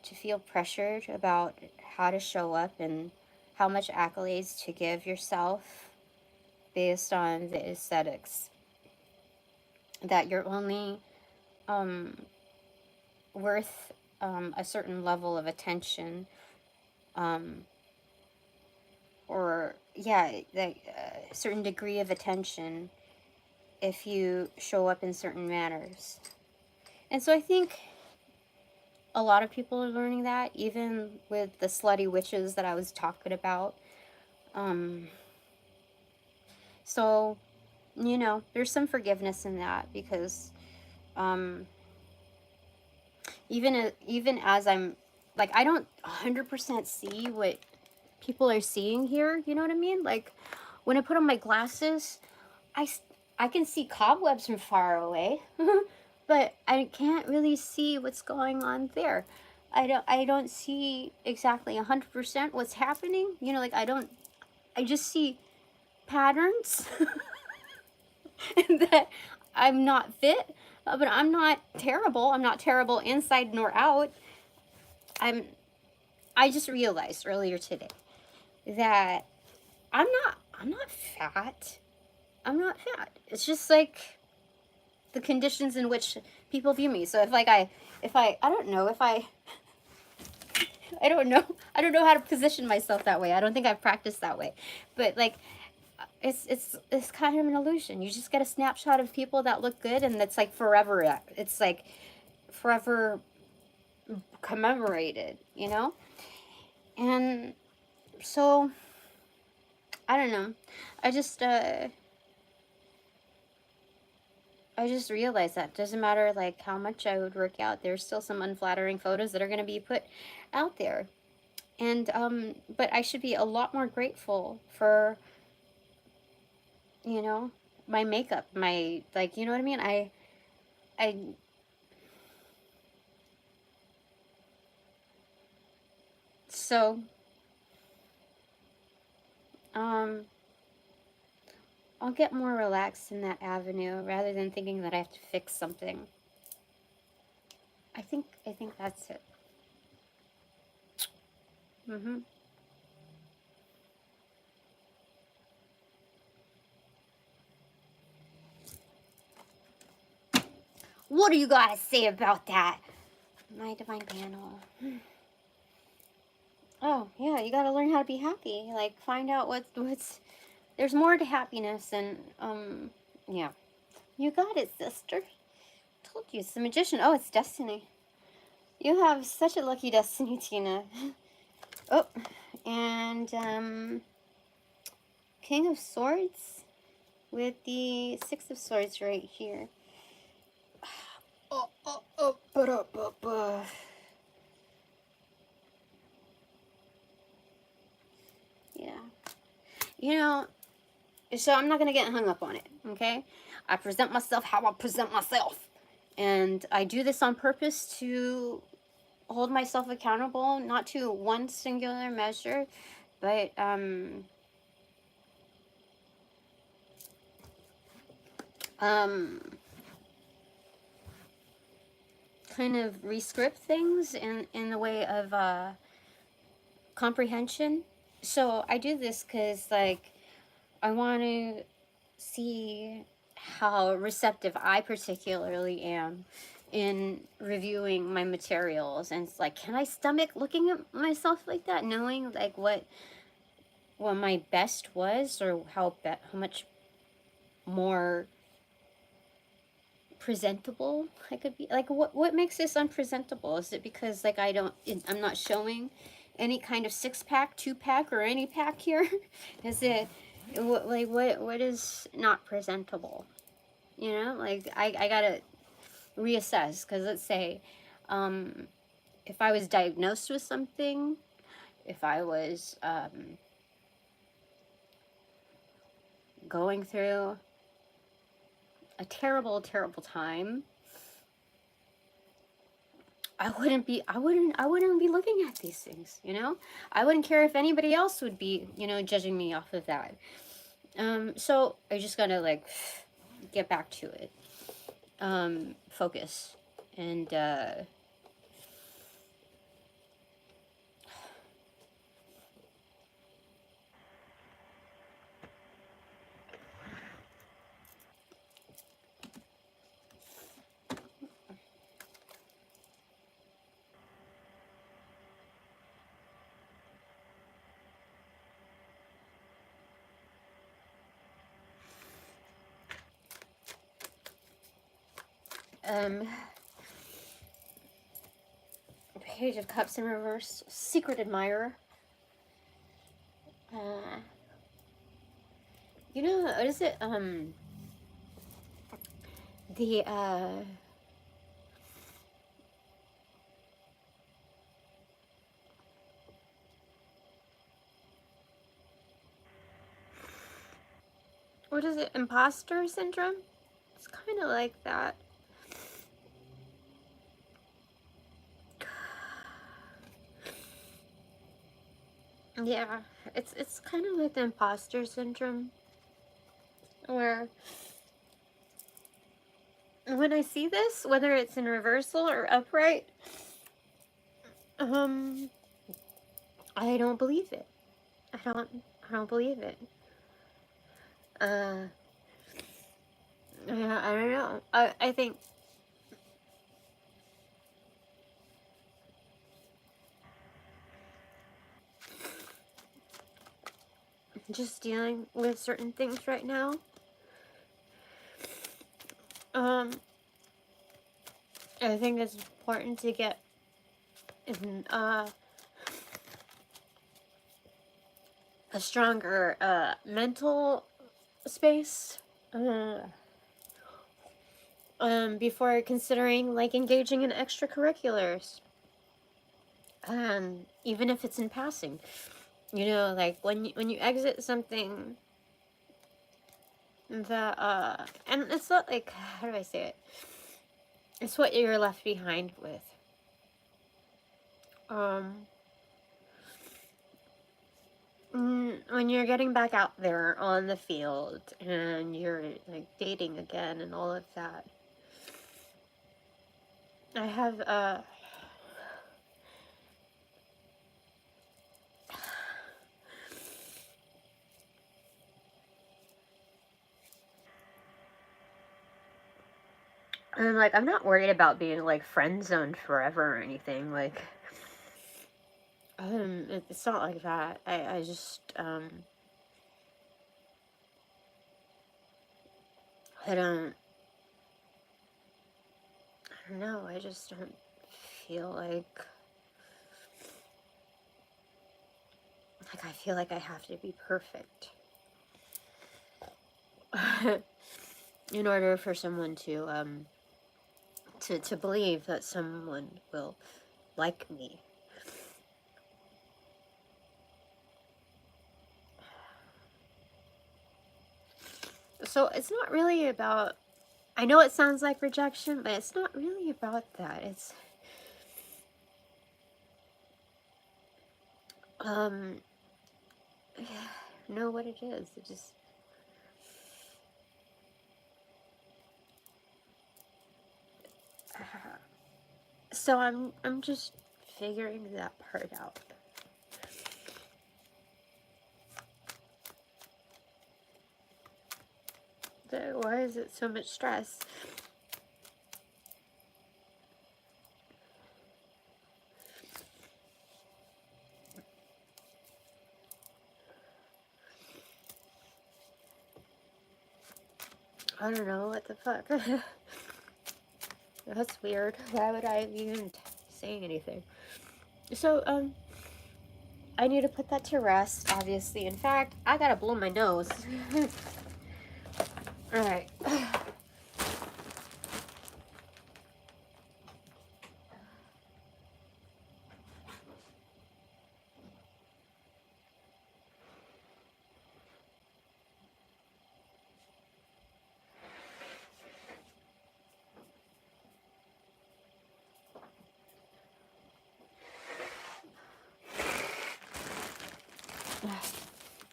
to feel pressured about how to show up and how much accolades to give yourself based on the aesthetics. That you're only worth a certain level of attention, or yeah, like a certain degree of attention if you show up in certain manners. And so I think a lot of people are learning that, even with the slutty witches that I was talking about. So, you know, there's some forgiveness in that, because even as I'm, like, I don't 100% see what people are seeing here, you know what I mean? Like, when I put on my glasses, I can see cobwebs from far away, but I can't really see what's going on there. I don't see exactly 100% what's happening, you know, like I just see patterns, and that I'm not fit, but I'm not terrible. I'm not terrible inside nor out. I just realized earlier today that I'm not fat. I'm not fat. It's just like the conditions in which people view me. So if like I don't know if I don't know how to position myself that way. I don't think I've practiced that way. But like it's kind of an illusion. You just get a snapshot of people that look good, and it's like forever. It's like forever commemorated, you know? And so I don't know. I just realized that it doesn't matter like how much I would work out, there's still some unflattering photos that are going to be put out there. And but I should be a lot more grateful for, you know, my makeup, my, like, you know what I mean? I so I'll get more relaxed in that avenue rather than thinking that I have to fix something. I think that's it. What do you gotta say about that? my divine panel. Oh, yeah, you gotta learn how to be happy. Like, find out what's... There's more to happiness, and, yeah. You got it, sister. Told you, it's the magician. Oh, it's destiny. You have such a lucky destiny, Tina. Oh, and, King of Swords with the Six of Swords right here. Yeah. You know, so I'm not going to get hung up on it, okay? I present myself how I present myself. And I do this on purpose to hold myself accountable, not to one singular measure, but, kind of rescript things in the way of, comprehension. So I do this because, like, I want to see how receptive I particularly am in reviewing my materials, and it's like, can I stomach looking at myself like that, knowing like what my best was, or how much more presentable I could be. Like, what makes this unpresentable? Is it because like I'm not showing any kind of 6-pack, 2-pack, or any pack here? Is it what is not presentable? You know, like I gotta reassess, because let's say if I was diagnosed with something, if I was going through a terrible time, I wouldn't be looking at these things, you know? I wouldn't care if anybody else would be, you know, judging me off of that. So I just gotta like get back to it. Focus. And Page of Cups in reverse, Secret Admirer. You know, what is it? The what is it? Imposter syndrome? It's kind of like that. Yeah, it's kind of like the imposter syndrome, where when I see this, whether it's in reversal or upright, I don't believe it. I don't believe it. Yeah, I don't know. I think just dealing with certain things right now. I think it's important to get in a stronger mental space before considering like engaging in extracurriculars, even if it's in passing. You know, like when you exit something that and it's not like, how do I say it? It's what you're left behind with. When you're getting back out there on the field and you're like dating again and all of that, I have And like, I'm not worried about being like friend zoned forever or anything. Like, it's not like that. I just, I don't know. I just don't feel like I feel like I have to be perfect in order for someone to believe that someone will like me. So it's not really about, I know it sounds like rejection, but it's not really about that. It's, know what it is. It just, so I'm just figuring that part out. Why is it so much stress? I don't know, what the fuck. That's weird. Why would I even say anything? So, I need to put that to rest, obviously. In fact, I gotta blow my nose. Alright.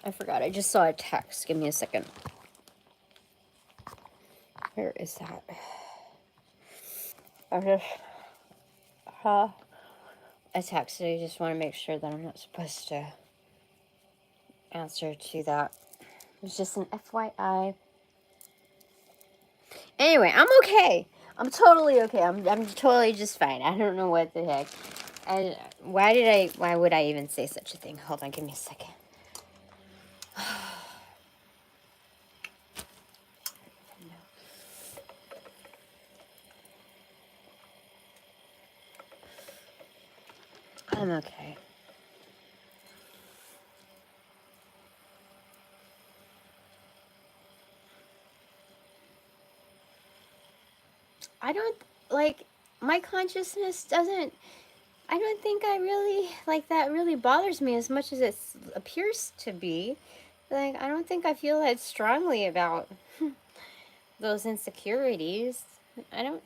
I forgot. I just saw a text. Give me a second. Where is that? I just saw a text. I just want to make sure that I'm not supposed to answer to that. It was just an FYI. Anyway, I'm okay. I'm totally okay. I'm totally just fine. I don't know what the heck. And why would I even say such a thing? Hold on, give me a second. I'm okay. I don't, like, my consciousness doesn't, I don't think I really, like, that really bothers me as much as it appears to be. Like, I don't think I feel that strongly about those insecurities. I don't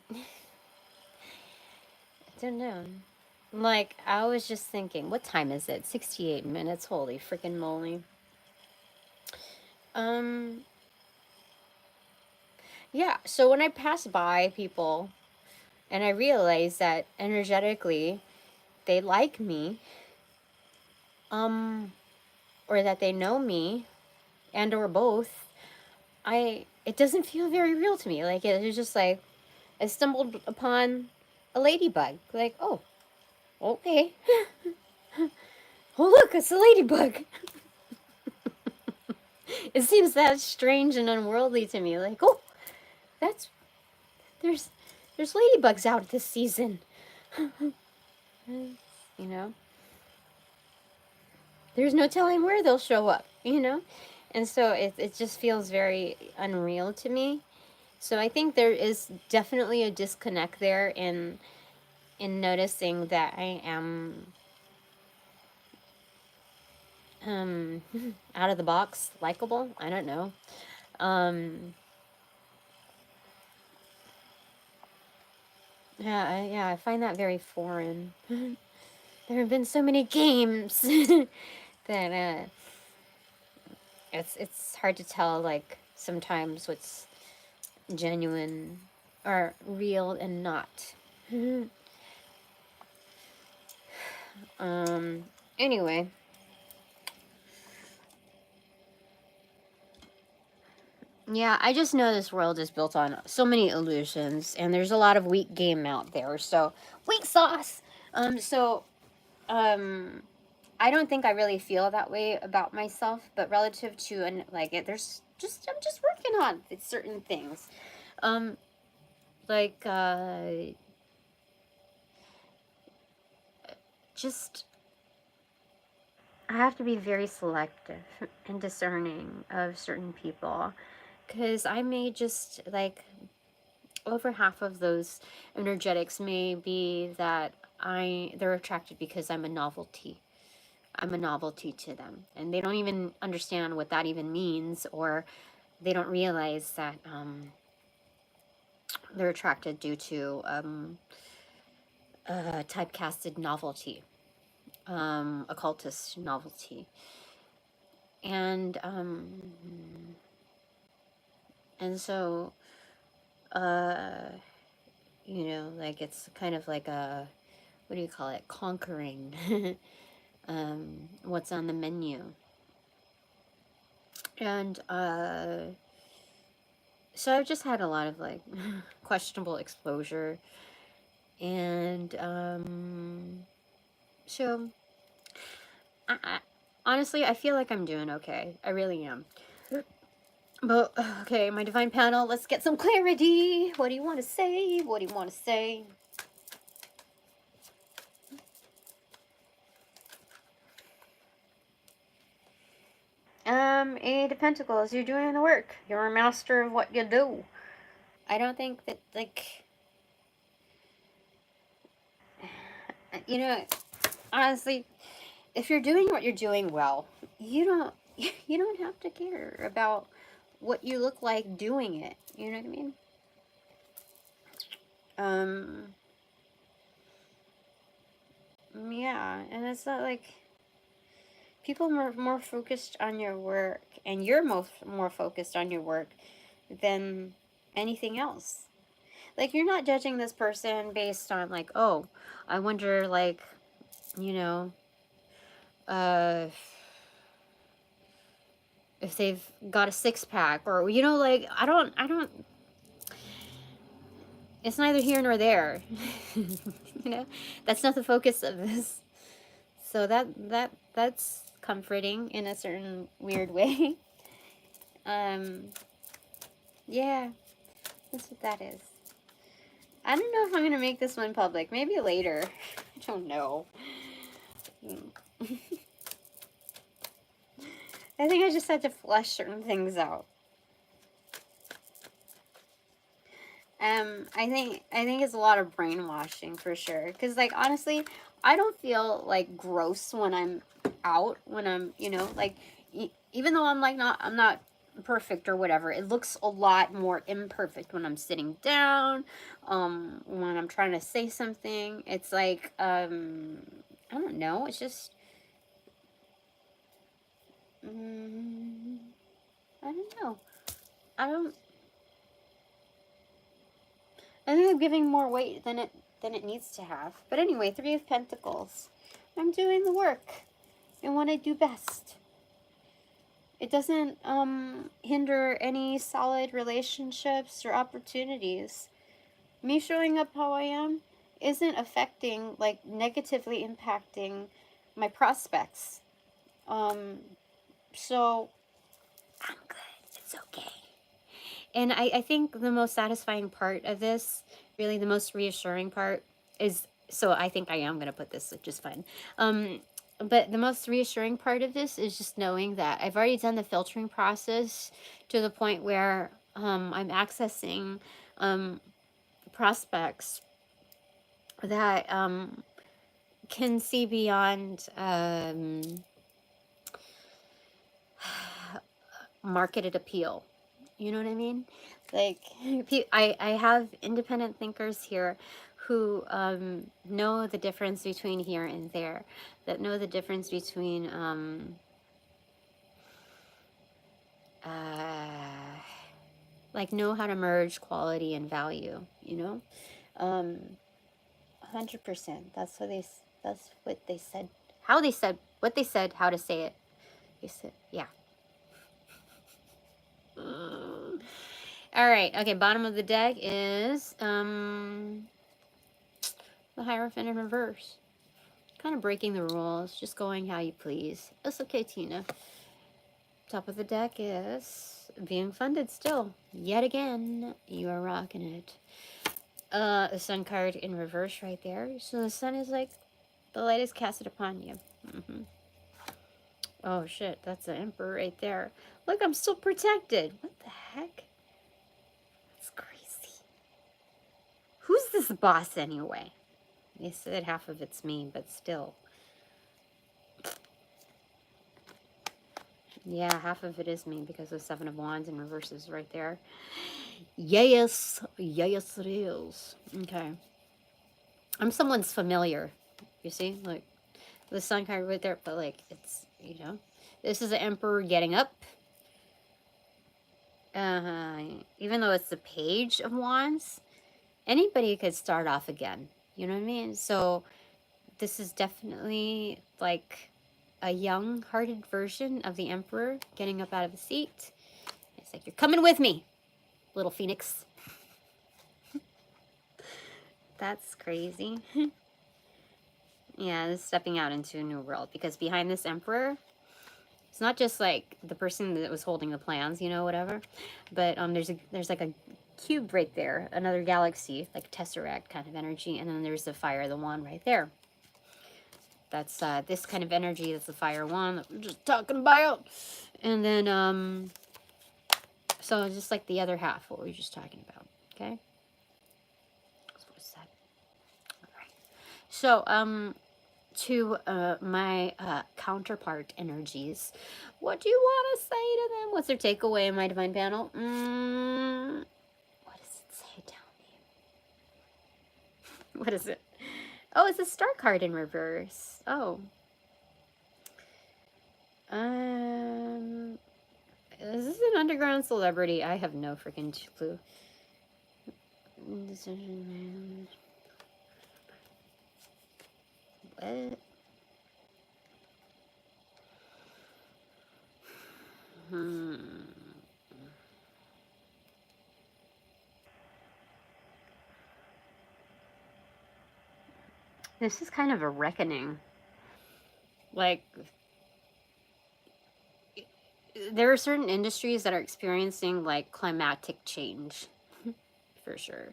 know. Like, I was just thinking, what time is it? 68 minutes. Holy freaking moly. Yeah, so when I pass by people and I realize that energetically they like me, or that they know me, and or both, it doesn't feel very real to me. Like, it's just like I stumbled upon a ladybug. Like, oh, okay. Oh, look, it's a ladybug. It seems that strange and unworldly to me. Like, oh, there's ladybugs out this season. You know? There's no telling where they'll show up, you know? And so it just feels very unreal to me. So I think there is definitely a disconnect there in noticing that I am out of the box likable. I don't know. Yeah, I find that very foreign. There have been so many games that it's hard to tell, like, sometimes what's genuine or real and not. Anyway. Yeah, I just know this world is built on so many illusions, and there's a lot of weak game out there. So weak sauce. I don't think I really feel that way about myself, but relative to there's just I'm just working on certain things. Um, like just I have to be very selective and discerning of certain people, because I may just like over half of those energetics may be that they're attracted because I'm a novelty. I'm a novelty to them, and they don't even understand what that even means, or they don't realize that they're attracted due to typecasted novelty, occultist novelty, and so you know, like it's kind of like a, what do you call it, conquering what's on the menu. And so I've just had a lot of like questionable exposure, and so honestly I feel like I'm doing okay. I really am. But okay, my divine panel, let's get some clarity. What do you want to say? What do you want to say? Eight of Pentacles, you're doing the work. You're a master of what you do. I don't think that, like, you know, honestly, if you're doing what you're doing well, you don't have to care about what you look like doing it. You know what I mean? Yeah, and it's not like people are more focused on your work, and you're more focused on your work than anything else. Like, you're not judging this person based on like, oh, I wonder, like, you know, if they've got a six-pack, or, you know, like, I don't, it's neither here nor there. You know, that's not the focus of this. So that's comforting in a certain weird way. Yeah, that's what that is. I don't know if I'm gonna make this one public. Maybe later. I don't know. I think I just had to flush certain things out. I think it's a lot of brainwashing for sure. Cause like honestly, I don't feel like gross when I'm out. When I'm, you know, like even though I'm not perfect or whatever, it looks a lot more imperfect when I'm sitting down. When I'm trying to say something, it's like I don't know. It's just I don't know. I don't. I think I'm giving more weight than it needs to have. But anyway, Three of Pentacles. I'm doing the work and what I do best. It doesn't hinder any solid relationships or opportunities. Me showing up how I am isn't affecting, like, negatively impacting my prospects. So I'm good. It's okay. And I think the most satisfying part of this, really the most reassuring part is, so I think I am going to put this just fine. But the most reassuring part of this is just knowing that I've already done the filtering process to the point where I'm accessing prospects that can see beyond marketed appeal. You know what I mean? Like, I have independent thinkers here who know the difference between here and there, that know the difference between like, know how to merge quality and value, you know? 100%. That's what they said. How they said, what they said, how to say it. They said, yeah. All right. Okay. Bottom of the deck is the Hierophant in reverse. Kind of breaking the rules, just going how you please. It's okay, Tina. Top of the deck is being funded still. Yet again, you are rocking it. The Sun card in reverse right there. So the Sun is like, the light is casted upon you. Oh shit, that's the Emperor right there. Look, I'm still protected. What the heck? That's crazy. Who's this boss anyway? They said half of it's me, but still. Yeah, half of it is me because the Seven of Wands in reverse is right there. Yes, yes it is. Okay. I'm someone's familiar. You see? Like, the Sun card right there, but like, it's, you know. This is the Emperor getting up. Even though it's the Page of Wands, anybody could start off again. You know what I mean? So, this is definitely like a young-hearted version of the Emperor getting up out of the seat. It's like, you're coming with me, little phoenix. That's crazy. Yeah, this is stepping out into a new world, because behind this Emperor, it's not just like the person that was holding the plans, you know, whatever, but there's like a cube right there, another galaxy, like Tesseract kind of energy, and then there's the Fire, the wand right there. That's this kind of energy. That's the Fire wand that we're just talking about. And then so just like the other half, what we were just talking about. Okay. What's that? All right. So to my counterpart energies, what do you want to say to them? What's their takeaway in my divine panel? What does it say? Tell me. What is it? Oh, it's a star card in reverse. Oh. Is this an underground celebrity? I have no freaking clue. What? This is kind of a reckoning. Like, there are certain industries that are experiencing like climatic change. For sure.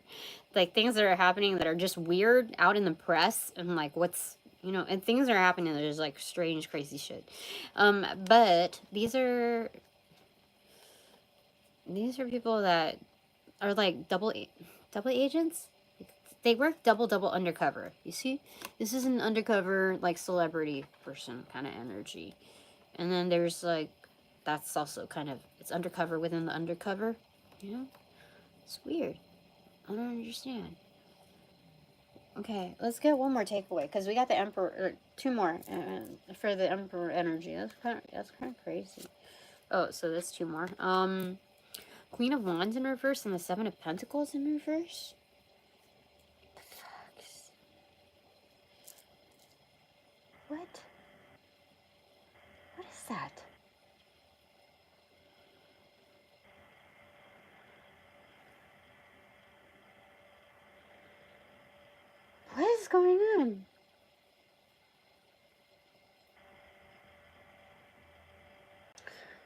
Like, things that are happening that are just weird out in the press, and like, what's, you know, and things are happening that is like strange, crazy shit. But these are people that are like double agents. They work double undercover. You see, this is an undercover like celebrity person kind of energy, and then there's like, that's also kind of, it's undercover within the undercover. You know, it's weird. I don't understand. Okay, let's get one more takeaway, because we got the Emperor, two more for the Emperor energy. That's kind of crazy. Oh, so that's two more. Queen of Wands in reverse and the Seven of Pentacles in reverse. The fuck? What? What is that? What is going on?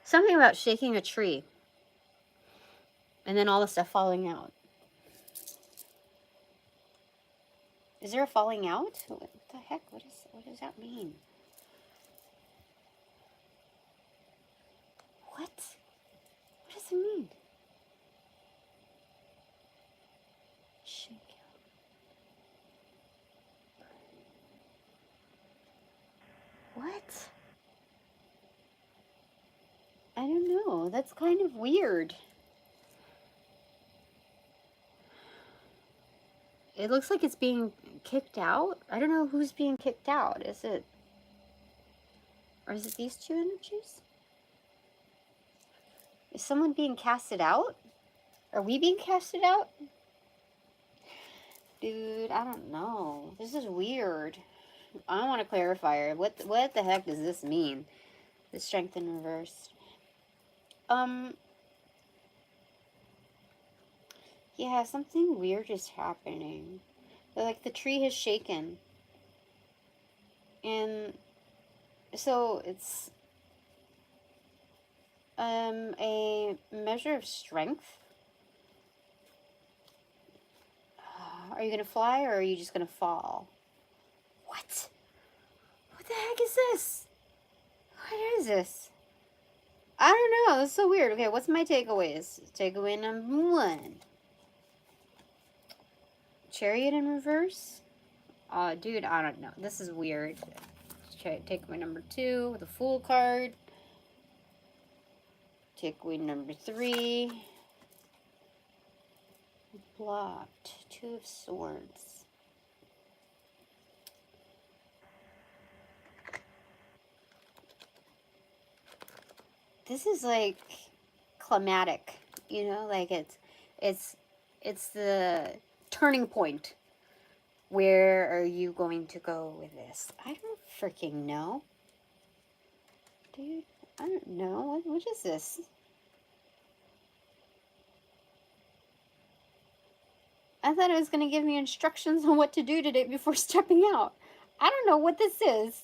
Something about shaking a tree. And then all the stuff falling out. Is there a falling out? What the heck? What does that mean? What? What does it mean? Shake. What? I don't know. That's kind of weird. It looks like it's being kicked out. I don't know who's being kicked out. Is it? Or is it these two energies? Is someone being casted out? Are we being casted out? Dude, I don't know. This is weird. I want to clarify. What the heck does this mean? The Strength in reverse. Yeah, something weird is happening. Like the tree has shaken. And so it's a measure of strength. Are you gonna fly or are you just gonna fall? What? What the heck is this? What is this? I don't know. It's so weird. Okay, what's my takeaways? Takeaway number 1. Chariot in reverse? Dude, I don't know. This is weird. Takeaway number 2, the Fool card. Takeaway number 3. Blocked. 2 of Swords. This is like climatic, you know, like it's the turning point. Where are you going to go with this? I don't freaking know. Dude, I don't know. What is this? I thought it was going to give me instructions on what to do today before stepping out. I don't know what this is.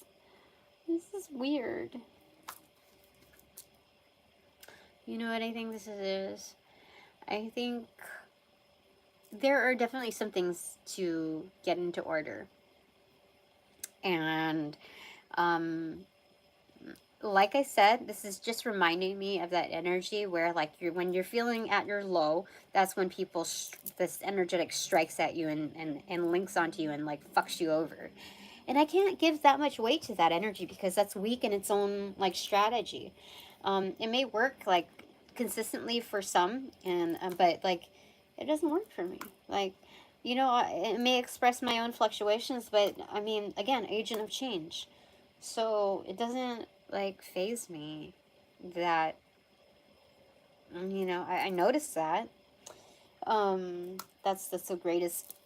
This is weird. You know what I think this is? I think there are definitely some things to get into order. And, like I said, this is just reminding me of that energy where, like, when you're feeling at your low, that's when people, this energetic strikes at you and links onto you and, like, fucks you over. And I can't give that much weight to that energy because that's weak in its own, like, strategy. It may work, like, consistently for some, and but, like, it doesn't work for me. Like, you know, it may express my own fluctuations, but, I mean, again, agent of change. So it doesn't, like, phase me that, you know, I noticed that. That's the greatest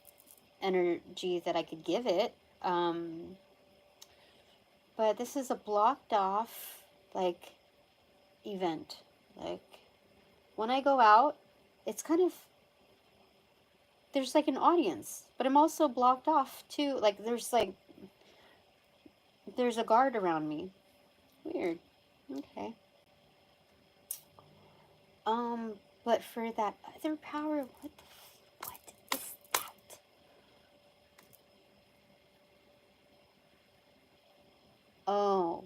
energy that I could give it. But this is a blocked off, like, event. Like, when I go out, it's kind of, there's like an audience, but I'm also blocked off too. Like, there's a guard around me. Weird. Okay. But for that other power, what is that? Oh.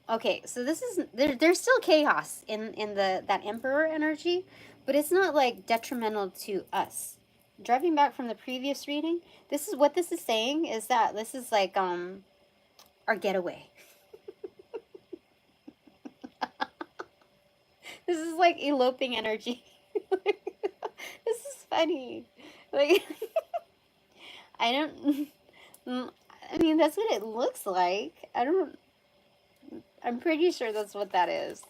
Okay, so this is, there's still chaos in that Emperor energy, but it's not, like, detrimental to us. Driving back from the previous reading, this is what this is saying, is that this is like our getaway. This is like eloping energy. This is funny. Like, I don't, I mean, that's what it looks like. I'm pretty sure that's what that is.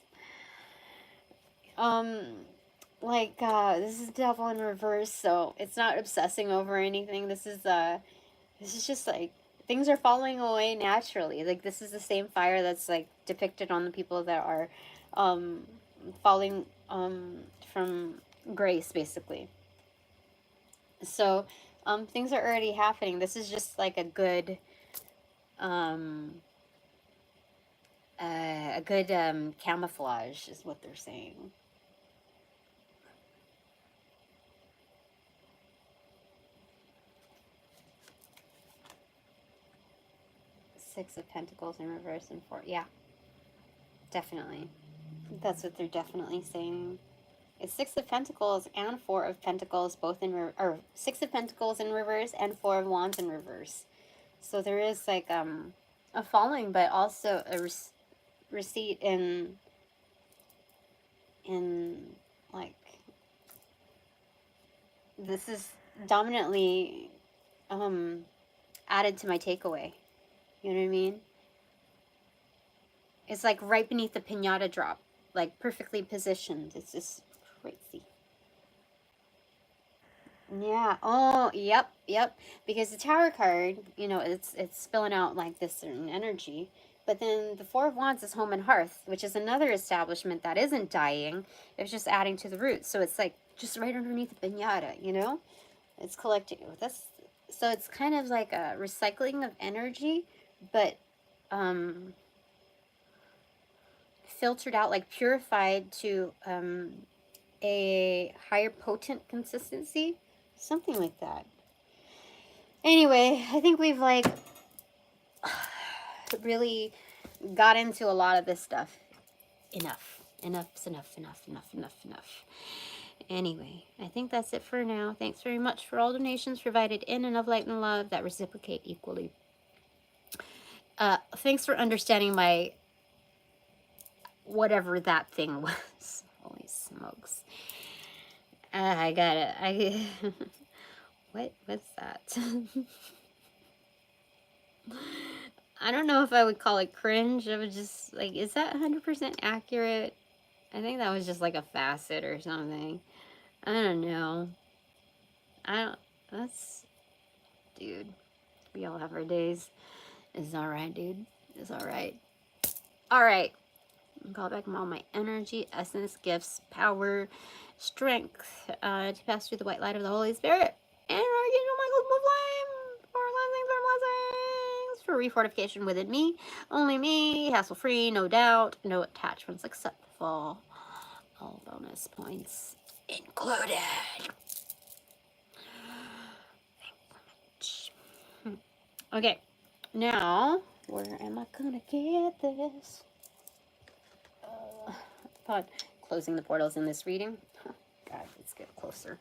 Like, this is Devil in reverse, so it's not obsessing over anything. This is just, like, things are falling away naturally. Like, this is the same fire that's, like, depicted on the people that are, falling, from grace, basically. So, things are already happening. This is just, like, a good, camouflage is what they're saying. Six of Pentacles in reverse and 4. Yeah, definitely. That's what they're definitely saying. It's Six of Pentacles and Four of Pentacles, both in or Six of Pentacles in reverse and Four of Wands in reverse. So there is, like, a falling, but also a receipt in like, this is dominantly added to my takeaway. You know what I mean? It's like right beneath the piñata drop, like perfectly positioned. It's just crazy. Yeah. Oh, yep. Because the Tower card, you know, it's spilling out like this certain energy. But then the Four of Wands is Home and Hearth, which is another establishment that isn't dying. It's just adding to the roots. So it's like just right underneath the piñata, you know? It's collecting. So it's kind of like a recycling of energy, but filtered out, like purified to a higher potent consistency, something like that. Anyway, I think we've like really got into a lot of this stuff. Enough's enough. Anyway, I think that's it for now. Thanks very much for all donations provided in and of light and love that reciprocate equally. Thanks for understanding my whatever that thing was. Holy smokes. I got it. What's that? I don't know if I would call it cringe. I would just, like, is that 100% accurate? I think that was just like a facet or something. I don't know. Dude, we all have our days. It's alright, dude. It's alright. Alright. Call back all my energy, essence, gifts, power, strength, to pass through the white light of the Holy Spirit. And Archangel Michael's flame for blessings, for refortification within me. Only me, hassle-free, no doubt, no attachments acceptable. All bonus points included. Okay, now, where am I gonna get this? Upon closing the portals in this reading. God, let's get closer.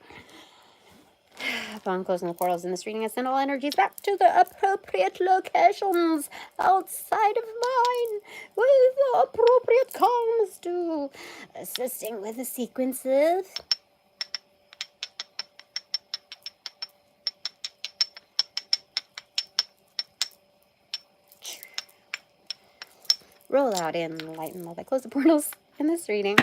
Upon closing the portals in this reading, I send all energies back to the appropriate locations outside of mine with the appropriate comms to assisting with the sequences. Roll out in light and love. I close the portals in this reading.